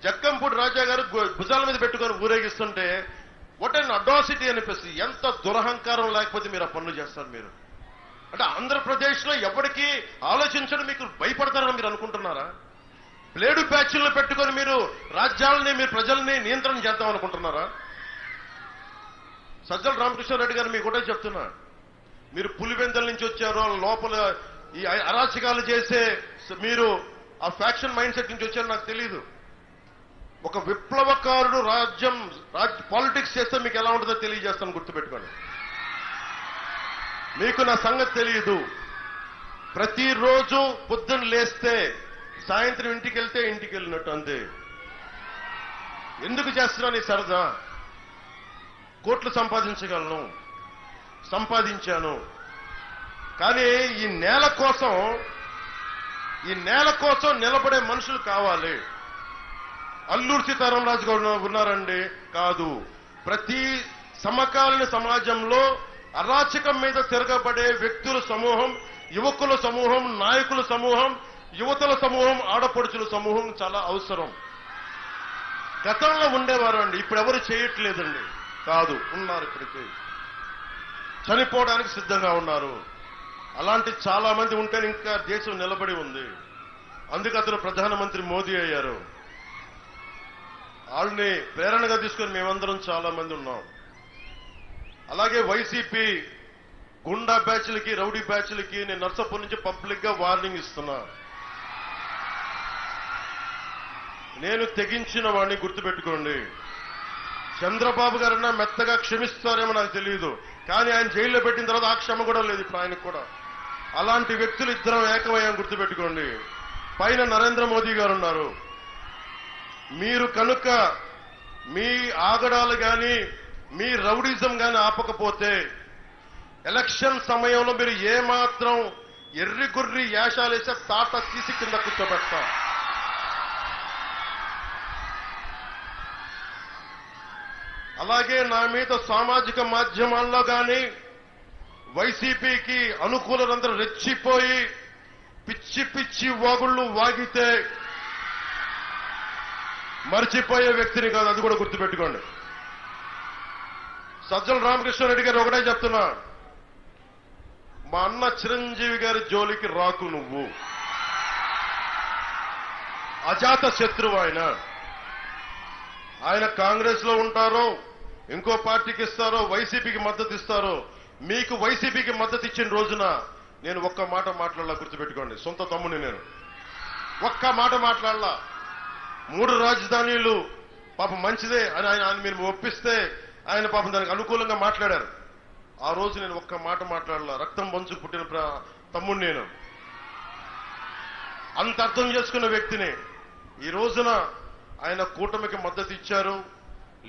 Speaker 1: జక్కంపూడి రాజా గారు భుజాల మీద పెట్టుకొని ఊరేగిస్తుంటే వాట్ అండ్ అడాసిటీ అనిపిస్తుంది. ఎంత దురహంకారం లేకపోతే మీరు ఆ పనులు చేస్తారు. మీరు అంటే ఆంధ్రప్రదేశ్ లో ఎవరికి ఆలోచించడం మీకు భయపడతారని మీరు అనుకుంటున్నారా? ప్లేడు బ్యాచ్లను పెట్టుకొని మీరు రాజ్యాలని, మీరు ప్రజల్ని నియంత్రణ చేద్దాం అనుకుంటున్నారా? సజ్జల రామకృష్ణారెడ్డి గారు మీకు కూడా చెప్తున్నా, మీరు పులివెందల నుంచి వచ్చారు, లోపల ఈ అరాచకాలు చేసే మీరు ఆ ఫ్యాక్షన్ మైండ్ సెట్ నుంచి వచ్చారు నాకు తెలియదు. ఒక విప్లవకారుడు పాలిటిక్స్ చేస్తే మీకు ఎలా ఉంటుందో తెలియజేస్తాను, గుర్తుపెట్టుకోండి. మీకు నా సంగతి తెలియదు. ప్రతిరోజు పొద్దున్న లేస్తే సాయంత్రం ఇంటికి వెళ్తే ఇంటికి వెళ్ళినట్టు అంతే. ఎందుకు చేస్తున్నాను ఈ సరదా? కోట్లు సంపాదించగలను, సంపాదించాను. కానీ ఈ నేల కోసం నిలబడే మనుషులు కావాలి. అల్లూరి సీతారామరాజు గారు ఉన్నారండి? కాదు. ప్రతి సమకాలీన సమాజంలో అరాచకం మీద తిరగబడే వ్యక్తుల సమూహం, యువకుల సమూహం, నాయకుల సమూహం, యువతల సమూహం, ఆడపడుచుల సమూహం చాలా అవసరం. గతంలో ఉండేవారు అండి, ఇప్పుడు ఎవరు చేయట్లేదండి. కాదు, ఉన్నారు. ఇప్పటికీ చనిపోవడానికి సిద్ధంగా ఉన్నారు. అలాంటి చాలా మంది ఉంటే ఇంకా దేశం నిలబడి ఉంది. అందుకు అతను ప్రధానమంత్రి మోదీ అయ్యారు. వాళ్ళని ప్రేరణగా తీసుకొని మేమందరం చాలా మంది ఉన్నాం. అలాగే వైసీపీ గుండా బ్యాచ్లకి, రౌడీ బ్యాచ్లకి నేను నర్సాపూర్ నుంచి పబ్లిక్ గా వార్నింగ్ ఇస్తున్నా. నేను తెగించిన వాడిని, గుర్తుపెట్టుకోండి. చంద్రబాబు గారన్నా మెత్తగా క్షమిస్తారేమో నాకు తెలియదు, కానీ ఆయన జైల్లో పెట్టిన తర్వాత ఆ క్షమ కూడా లేదు ఇప్పుడు ఆయనకు కూడా. అలాంటి వ్యక్తులు ఇద్దరం ఏకమయ్యాం, గుర్తుపెట్టుకోండి. పైన నరేంద్ర మోదీ గారు ఉన్నారు. మీరు కనుక మీ ఆగడాలు గాని, మీ రౌడిజం గాని ఆపకపోతే ఎలక్షన్ సమయంలో మీరు ఏమాత్రం ఎర్రి గుర్రి యాశాలేసే తాట తీసి కింద కూర్చోబెడతాం. అలాగే నా మీద సామాజిక మాధ్యమాల్లో గాని వైసీపీకి అనుకూలందరూ రెచ్చిపోయి పిచ్చి పిచ్చి వాగుళ్ళు వాగితే మర్చిపోయే వ్యక్తిని కాదు, అది కూడా గుర్తుపెట్టుకోండి. సజ్జల రామకృష్ణారెడ్డి గారు ఒకటే చెప్తున్నా, మా అన్న చిరంజీవి గారి జోలికి రాకు నువ్వు. అజాత శత్రువు ఆయన కాంగ్రెస్ లో ఉంటారో, ఇంకో పార్టీకి ఇస్తారో, వైసీపీకి మద్దతు ఇస్తారో. మీకు వైసీపీకి మద్దతు ఇచ్చిన రోజున నేను ఒక్క మాట మాట్లాడాల, గుర్తుపెట్టుకోండి. సొంత తమ్ముని నేను ఒక్క మాట మాట్లాడాల. 3 రాజధానులు పాపం మంచిదే అని ఆయన మీరు ఒప్పిస్తే ఆయన పాపం దానికి అనుకూలంగా మాట్లాడారు. ఆ రోజు నేను ఒక్క మాట మాట్లాడాల. రక్తం పంచుకు పుట్టిన తమ్ముడు నేను. అంత అర్థం చేసుకున్న వ్యక్తిని ఈ రోజున ఆయన కూటమికి మద్దతు ఇచ్చారు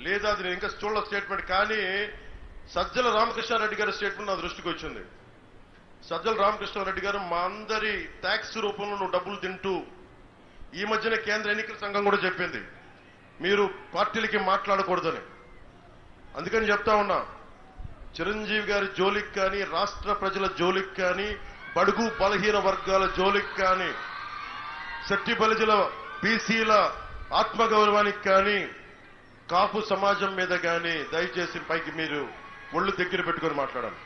Speaker 1: లేదా అది నేను ఇంకా చూడల స్టేట్మెంట్. కానీ సజ్జల రామకృష్ణారెడ్డి గారి స్టేట్మెంట్ నా దృష్టికి వచ్చింది. సజ్జల రామకృష్ణారెడ్డి గారు, మా అందరి ట్యాక్స్ రూపంలో నువ్వు డబ్బులు తింటూ, ఈ మధ్యన కేంద్ర ఎన్నికల సంఘం కూడా చెప్పింది మీరు పార్టీలకి మాట్లాడకూడదని. అందుకని చెప్తా ఉన్నా, చిరంజీవి గారి జోలికి కానీ, రాష్ట్ర ప్రజల జోలికి కానీ, బడుగు బలహీన వర్గాల జోలికి కానీ, శెట్టి బలిజల బీసీల ఆత్మగౌరవానికి కానీ, కాపు సమాజం మీద కానీ దయచేసి పైకి మీరు ఒళ్ళు దగ్గర పెట్టుకొని మాట్లాడాలి.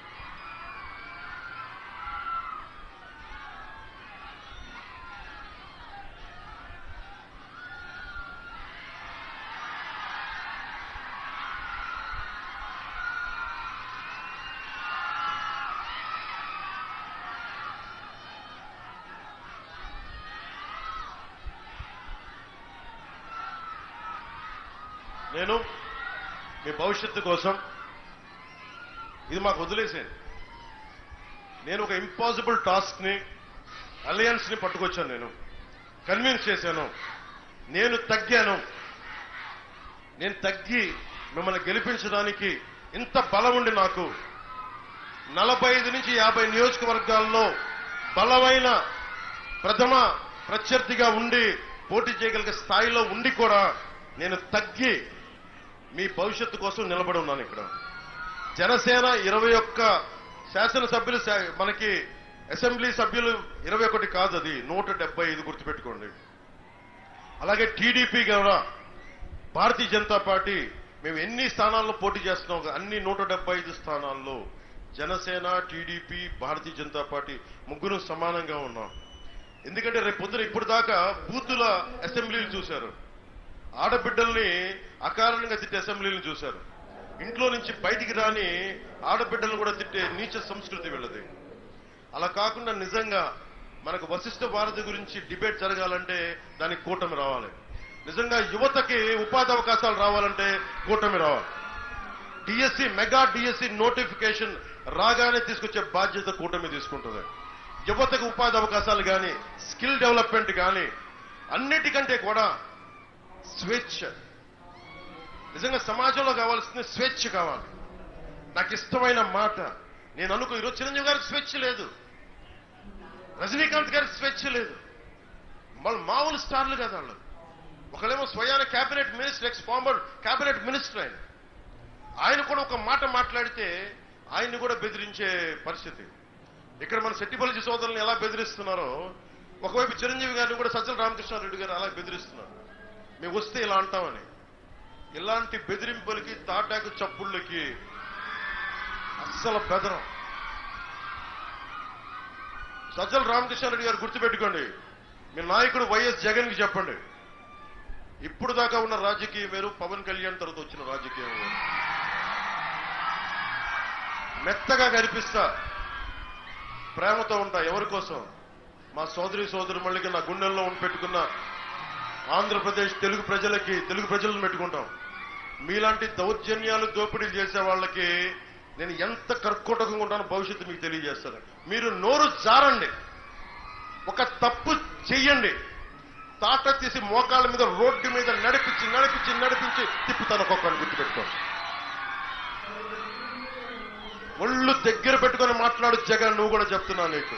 Speaker 1: నేను మీ భవిష్యత్తు కోసం ఇది మాకు వదిలేసేది. నేను ఒక ఇంపాసిబుల్ టాస్క్ ని, అలయన్స్ ని పట్టుకొచ్చాను. నేను కన్విన్స్ చేశాను. నేను తగ్గి మిమ్మల్ని గెలిపించడానికి ఇంత బలం ఉండి నాకు 45 నుంచి 50 నియోజకవర్గాల్లో బలమైన ప్రథమ ప్రత్యర్థిగా ఉండి పోటీ చేయగలిగే స్థాయిలో ఉండి కూడా నేను తగ్గి మీ భవిష్యత్తు కోసం నిలబడి ఉన్నాను. ఇక్కడ జనసేన 21 శాసనసభ్యులు, మనకి అసెంబ్లీ సభ్యులు 21 కాదు, అది 175, గుర్తుపెట్టుకోండి. అలాగే టీడీపీ కూడా, భారతీయ జనతా పార్టీ, మేము ఎన్ని స్థానాల్లో పోటీ చేస్తున్నాం, అన్ని 175 స్థానాల్లో జనసేన, టీడీపీ, భారతీయ జనతా పార్టీ ముగ్గురు సమానంగా ఉన్నాం. ఎందుకంటే రేపు పొద్దున ఇప్పుడు దాకా బూతుల అసెంబ్లీలు చూశారు, ఆడబిడ్డల్ని అకారణంగా తిట్టే అసెంబ్లీలను చూశారు, ఇంట్లో నుంచి బయటికి రాని ఆడబిడ్డలను కూడా తిట్టే నీచ సంస్కృతి వీళ్ళది. అలా కాకుండా నిజంగా మనకు వశిష్ఠ భారతి గురించి డిబేట్ జరగాలంటే దానికి కూటమి రావాలి. నిజంగా యువతకి ఉపాధి అవకాశాలు రావాలంటే కూటమి రావాలి. డిఎస్సి, మెగా డిఎస్సి నోటిఫికేషన్ రాగానే తీసుకొచ్చే బాధ్యత కూటమి తీసుకుంటుంది. యువతకు ఉపాధి అవకాశాలు కానీ, స్కిల్ డెవలప్మెంట్ కానీ, అన్నిటికంటే కూడా స్వేచ్ఛ, నిజంగా సమాజంలో కావాల్సిన స్వేచ్ఛ కావాలి. నాకు ఇష్టమైన మాట నేను అనుకో. ఈరోజు చిరంజీవి గారికి స్వేచ్ఛ లేదు, రజనీకాంత్ గారికి స్వేచ్ఛ లేదు. వాళ్ళు మామూలు స్టార్లు కదా వాళ్ళు. ఒకళ్ళేమో స్వయాన cabinet minister, X farmer cabinet minister ఆయన కూడా ఒక మాట మాట్లాడితే ఆయన్ని కూడా బెదిరించే పరిస్థితి. ఇక్కడ మన శెట్టిపల్లి సోదరులను ఎలా బెదిరిస్తున్నారో ఒకవైపు చిరంజీవి గారిని కూడా సజ్జల రామకృష్ణారెడ్డి గారు అలా బెదిరిస్తున్నారు. మేము వస్తే ఇలా అంటామని. ఇలాంటి బెదిరింపులకి, తాటాకు చప్పుళ్ళకి అస్సలు బెదరం. సజ్జల రామకృష్ణారెడ్డి గారు గుర్తుపెట్టుకోండి, మీ నాయకుడు వైఎస్ జగన్ కి చెప్పండి, ఇప్పుడు దాకా ఉన్న రాజకీయం వేరు, పవన్ కళ్యాణ్ తర్వాత వచ్చిన రాజకీయం వేరు. మెత్తగా కనిపిస్తా, ప్రేమతో ఉంటా. ఎవరి కోసం? మా సోదరుమళ్ళకి నా గుండెల్లో పెట్టుకున్న ఆంధ్రప్రదేశ్ తెలుగు ప్రజలను పెట్టుకుంటాం. మీలాంటి దౌర్జన్యాలు, దోపిడీలు చేసే వాళ్ళకి నేను ఎంత కర్కోటకంగా ఉంటానో భవిష్యత్తు మీకు తెలియజేస్తాను. మీరు నోరు జారండి, ఒక తప్పు చెయ్యండి, తాట తీసి మోకాళ్ళ మీద రోడ్డు మీద నడిపించి తిప్పుతాను ఒక్కొక్కరిని. గుర్తుపెట్టుకోండి. ఒళ్ళు దగ్గర పెట్టుకొని మాట్లాడు జగన్. నువ్వు కూడా చెప్తున్నా, నీకు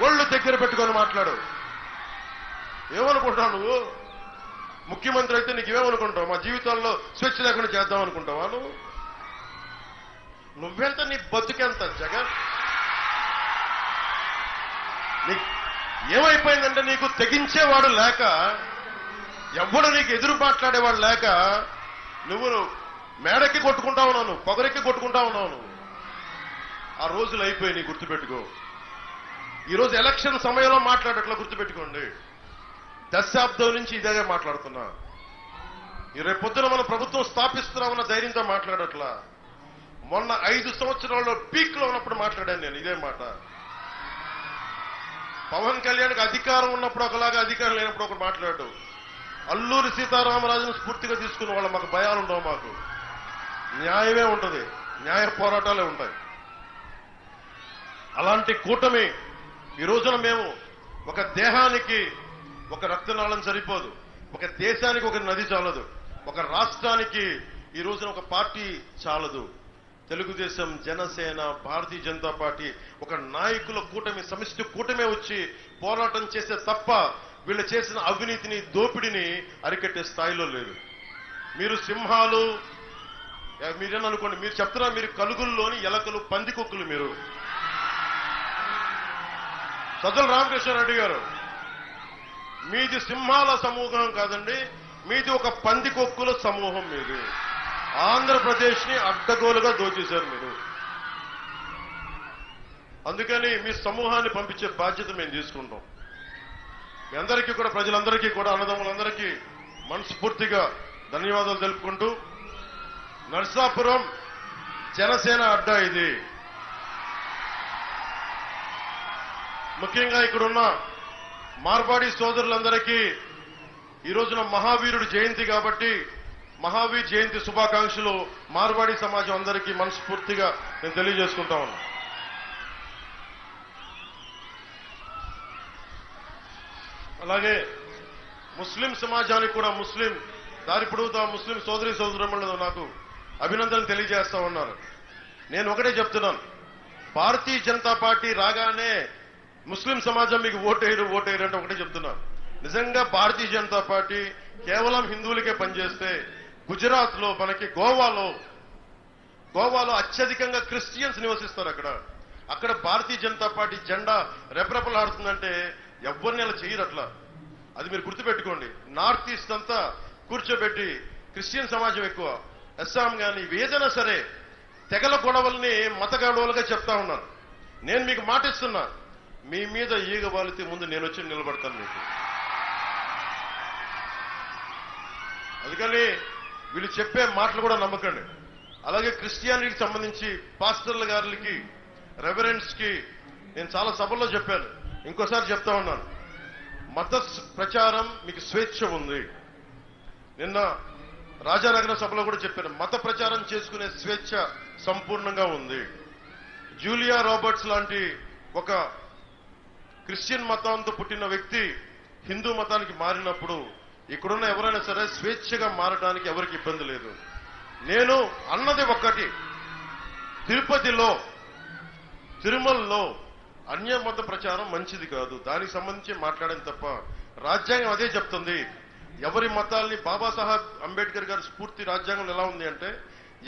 Speaker 1: ఒళ్ళు దగ్గర పెట్టుకొని మాట్లాడు. ఏమనుకుంటావు నువ్వు? ముఖ్యమంత్రి అయితే నీకు ఏమనుకుంటావు? మా జీవితాల్లో స్వేచ్ఛ లేకుండా చేద్దాం అనుకుంటావా నువ్వు? నువ్వెంత, నీ బతుకెంత జగన్? ఏమైపోయిందంటే నీకు తెగించేవాడు లేక, ఎవడు నీకు ఎదురు మాట్లాడేవాడు లేక నువ్వు మేడకి కొట్టుకుంటా ఉన్నావు, నువ్వు పొగరెక్కి కొట్టుకుంటా ఉన్నావు. నువ్వు ఆ రోజులు అయిపోయి నీ గుర్తుపెట్టుకో. ఈరోజు ఎలక్షన్ సమయంలో మాట్లాడట్లా, గుర్తుపెట్టుకోండి. దశాబ్దం నుంచి ఇదే మాట్లాడుతున్నా. రేపు పొద్దున మన ప్రభుత్వం స్థాపిస్తున్నామన్న ధైర్యంతో మాట్లాడట్లా. మొన్న 5 సంవత్సరాల్లో పీక్ లో ఉన్నప్పుడు మాట్లాడాను నేను ఇదే మాట. పవన్ కళ్యాణ్కి అధికారం ఉన్నప్పుడు ఒకలాగా, అధికారం లేనప్పుడు ఒకటి మాట్లాడు. అల్లూరి సీతారామరాజును స్ఫూర్తిగా తీసుకున్న వాళ్ళ మాకు భయాలు ఉండవు. మాకు న్యాయమే ఉంటుంది, న్యాయ పోరాటాలే ఉంటాయి. అలాంటి కూటమి ఈ రోజున మేము ఒక దేహానికి ఒక రక్తనాళం సరిపోదు, ఒక దేశానికి ఒక నది చాలదు, ఒక రాష్ట్రానికి ఈ రోజున ఒక పార్టీ చాలదు. తెలుగుదేశం, జనసేన, భారతీయ జనతా పార్టీ ఒక నాయకుల కూటమి, సమిష్టి కూటమే వచ్చి పోరాటం చేసే తప్ప వీళ్ళు చేసిన అవినీతిని, దోపిడిని అరికట్టే స్థాయిలో లేదు. మీరు సింహాలు, మీరేననుకోండి, మీరు చెప్తున్నా మీరు కలుగుల్లోని ఎలకలు, పందికొక్కులు. మీరు సజ్జల రామకృష్ణారెడ్డి గారు, మీది సింహాల సమూహం కాదండి, మీది ఒక పందికొక్కుల సమూహం. మీది ఆంధ్రప్రదేశ్ ని అడ్డగోలుగా దోచేశారు మీరు. అందుకని మీ సమూహాన్ని పంపించే బాధ్యత మేము తీసుకుంటాం. మీ అందరికీ కూడా, ప్రజలందరికీ కూడా, అన్నదమ్ములందరికీ మనస్ఫూర్తిగా ధన్యవాదాలు తెలుపుకుంటూ, నర్సాపురం జనసేన అడ్డా ఇది. ముఖ్యంగా ఇక్కడున్న మార్వాడి సోదరులందరికీ ఈ రోజున మహావీరుడు జయంతి కాబట్టి మహావీర్ జయంతి శుభాకాంక్షలు మార్వాడి సమాజం అందరికీ మనస్ఫూర్తిగా నేను తెలియజేసుకుంటా ఉన్నా. అలాగే ముస్లిం సమాజానికి కూడా, ముస్లిం దారి పొడుగుతా ముస్లిం సోదరులు నాకు అభినందనలు తెలియజేస్తా ఉన్నారు. నేను ఒకటే చెప్తున్నాను, భారతీయ జనతా పార్టీ రాగానే ముస్లిం సమాజం మీకు ఓటేయరు అంటే ఒకటే చెప్తున్నాను. నిజంగా భారతీయ జనతా పార్టీ కేవలం హిందువులకే పనిచేస్తే, గుజరాత్ లో మనకి గోవాలో అత్యధికంగా క్రిస్టియన్స్ నివసిస్తారు. అక్కడ భారతీయ జనతా పార్టీ జెండా రెపరెపలాడుతుందంటే ఎవరిని అలా చేయరు. అట్లా అది మీరు గుర్తుపెట్టుకోండి. నార్త్ ఈస్ట్ అంతా కూర్చోబెట్టి క్రిస్టియన్ సమాజం ఎక్కువ, అస్సాం కానీ ఏదైనా సరే తెగల గొడవల్ని మత గొడవలుగా చెప్తా ఉన్నారు. నేను మీకు మాటిస్తున్నా, మీ మీద ఈగ వాలితే ముందు నేను వచ్చి నిలబడతాను మీకు. అందుకని వీళ్ళు చెప్పే మాటలు కూడా నమ్మకండి. అలాగే క్రిస్టియానిటీకి సంబంధించి పాస్టర్ల గారికి, రెవరెండ్స్ కి నేను చాలా సభల్లో చెప్పాను, ఇంకోసారి చెప్తా ఉన్నాను. మత ప్రచారం మీకు స్వేచ్ఛ ఉంది. నిన్న రాజానగర సభలో కూడా చెప్పాను, మత ప్రచారం చేసుకునే స్వేచ్ఛ సంపూర్ణంగా ఉంది. జూలియా రాబర్ట్స్ లాంటి ఒక క్రిస్టియన్ మతంతో పుట్టిన వ్యక్తి హిందూ మతానికి మారినప్పుడు ఇక్కడున్న ఎవరైనా సరే స్వేచ్ఛగా మారడానికి ఎవరికి ఇబ్బంది లేదు. నేను అన్నది ఒక్కటి, తిరుపతిలో తిరుమలలో అన్యమత ప్రచారం మంచిది కాదు, దానికి సంబంధించి మాట్లాడడం తప్ప రాజ్యాంగం అదే చెప్తుంది. ఎవరి మతాల్ని, బాబాసాహెబ్ అంబేద్కర్ గారి స్ఫూర్తి రాజ్యాంగం ఎలా ఉంది అంటే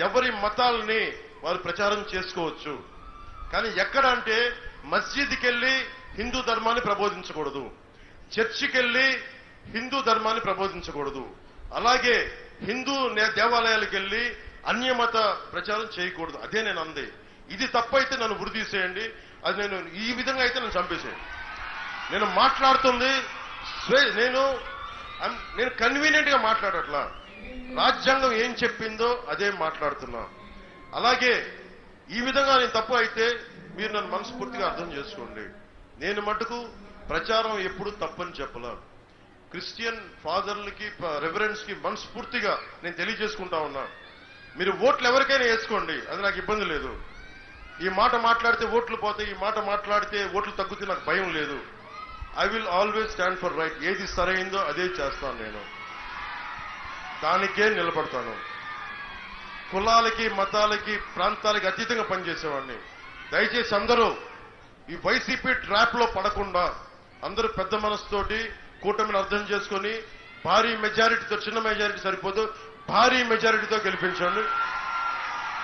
Speaker 1: ఎవరి మతాల్ని వారు ప్రచారం చేసుకోవచ్చు, కానీ ఎక్కడ అంటే మస్జిద్కి వెళ్ళి హిందూ ధర్మాన్ని ప్రబోధించకూడదు, చర్చికి వెళ్ళి హిందూ ధర్మాన్ని ప్రబోధించకూడదు, అలాగే హిందూ దేవాలయాలకు వెళ్ళి అన్యమత ప్రచారం చేయకూడదు. అదే నేను అంది. ఇది తప్పైతే నన్ను ఉరిదీసేయండి, అది నేను ఈ విధంగా అయితే నన్ను చంపేసేయండి. నేను మాట్లాడుతుంది నేను కన్వీనియంట్ గా మాట్లాడట్లా, రాజ్యాంగం ఏం చెప్పిందో అదే మాట్లాడుతున్నా. అలాగే ఈ విధంగా నేను తప్పు అయితే మీరు నన్ను మనస్ఫూర్తిగా అర్థం చేసుకోండి. నేను మటుకు ప్రచారం ఎప్పుడు తప్పని చెప్పలా. క్రిస్టియన్ ఫాదర్లకి, రెవరెన్స్ కి మనస్ఫూర్తిగా నేను తెలియజేసుకుంటా ఉన్నా. మీరు ఓట్లు ఎవరికైనా వేసుకోండి, అది నాకు ఇబ్బంది లేదు. ఈ మాట మాట్లాడితే ఓట్లు పోతాయి, ఈ మాట మాట్లాడితే ఓట్లు తగ్గితే నాకు భయం లేదు. I will always stand for right. ఏది సరైందో అదే చేస్తాను, నేను దానికే నిలబడతాను. కులాలకి, మతాలకి, ప్రాంతాలకి అతీతంగా పనిచేసేవాడిని. దయచేసి అందరూ ఈ వైసీపీ ట్రాప్ లో పడకుండా అందరూ పెద్ద మనసుతోటి కూటమిని అర్థం చేసుకుని భారీ మెజారిటీతో, చిన్న మెజారిటీ సరిపోదు, భారీ మెజారిటీతో గెలిపించండి.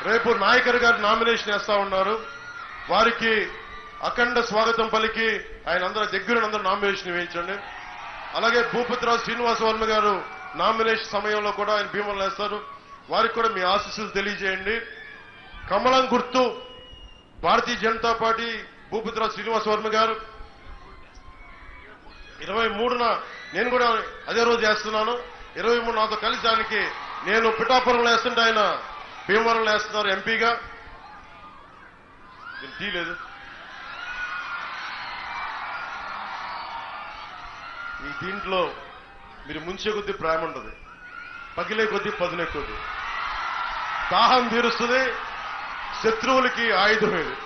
Speaker 1: రేపు నాయకర్ గారు నామినేషన్ వేస్తా ఉన్నారు, వారికి అఖండ స్వాగతం పలికి ఆయన అందరూ దగ్గర నామినేషన్ వేయించండి. అలాగే భూపతిరాజు శ్రీనివాస వర్మ గారు నామినేషన్ సమయంలో కూడా ఆయన భీమలు వేస్తారు, వారికి కూడా మీ ఆశీస్సులు తెలియజేయండి. కమలం గుర్తు భారతీయ జనతా పార్టీ భూపతిరాజు శ్రీనివాస వర్మ గారు 23న నేను కూడా అదే రోజు వేస్తున్నాను. 23 నాతో కలిసి ఆయనకి నేను పిఠాపురంలో వేస్తుంటే ఆయన భీమవరంలో వేస్తున్నారు ఎంపీగా. తీయలేదు. ఈ దీంట్లో మీరు ముంచే కొద్దీ ప్రేమ ఉంటుంది, పగిలే కొద్దీ పదునే కొద్దీ. దాహం తీరుస్తుంది, శత్రువులకి ఆయుధం ఇది.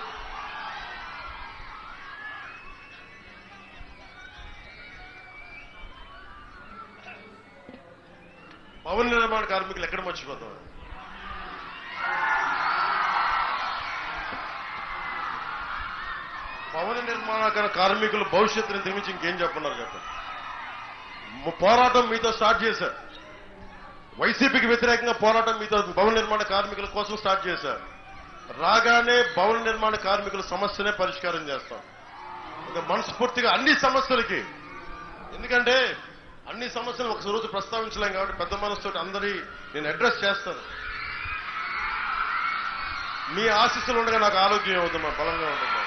Speaker 1: భవన నిర్మాణ కార్మికులు ఎక్కడ మర్చిపోతాం? భవన నిర్మాణ కార్మికులు భవిష్యత్తుని నిర్మించి ఇంకేం చెప్పన్నారు చెప్పండి. పోరాటం మీతో స్టార్ట్ చేశారు, వైసీపీకి వ్యతిరేకంగా పోరాటం మీతో భవన నిర్మాణ కార్మికుల కోసం స్టార్ట్ చేశారు. రాగానే భవన నిర్మాణ కార్మికుల సమస్యనే పరిష్కారం చేస్తాం. ఒక మనస్ఫూర్తిగా అన్ని సమస్యలకి, ఎందుకంటే అన్ని సమస్యలు ఒక రోజు ప్రస్తావించలేం కాబట్టి పెద్ద మనసుతో అందరి నేను అడ్రస్ చేస్తాను. మీ ఆశీస్సులు ఉండగా నాకు ఆరోగ్యం అవుతుందా, బలంగా ఉంటుందా.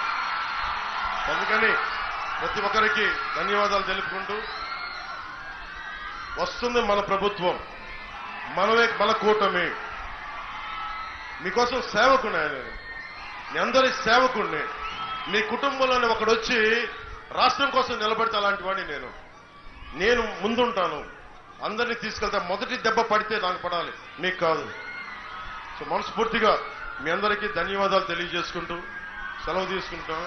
Speaker 1: అందుకని ప్రతి ఒక్కరికి ధన్యవాదాలు తెలుపుకుంటూ, వస్తుంది మన ప్రభుత్వం, మన కూటమి. మీకోసం సేవకున్నా, నేను మీ అందరి సేవకుణ్ణి. మీ కుటుంబంలోనే ఒకడు వచ్చి రాష్ట్రం కోసం నిలబడితే అలాంటి వాడిని నేను ముందుంటాను, అందరినీ తీసుకెళ్తా. మొదటి దెబ్బ పడితే నాకు పడాలి, మీకు కాదు. సో మనస్ఫూర్తిగా మీ అందరికీ ధన్యవాదాలు తెలియజేసుకుంటూ సెలవు తీసుకుంటాం.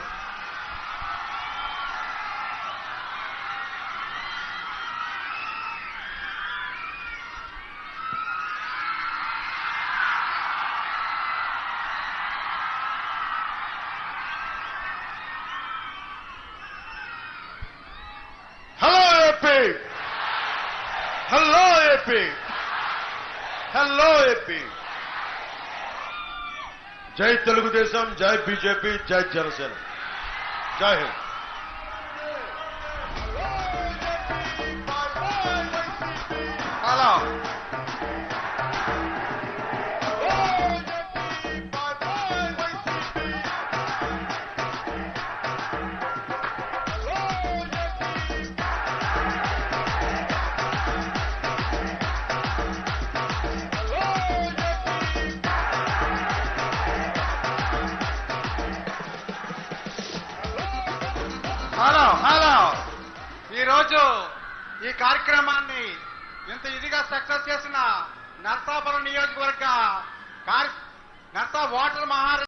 Speaker 1: Hello AP, hello AP. జై తెలుగుదేశం, జై బీజేపీ, జై జనసేన, జై హింద్.
Speaker 2: హలో హలో హలో ఈరోజు ఈ కార్యక్రమాన్ని ఇంత ఇదిగా సక్సెస్ చేసిన నర్సాపురం నియోజకవర్గ నర్సా ఓటర్ మహా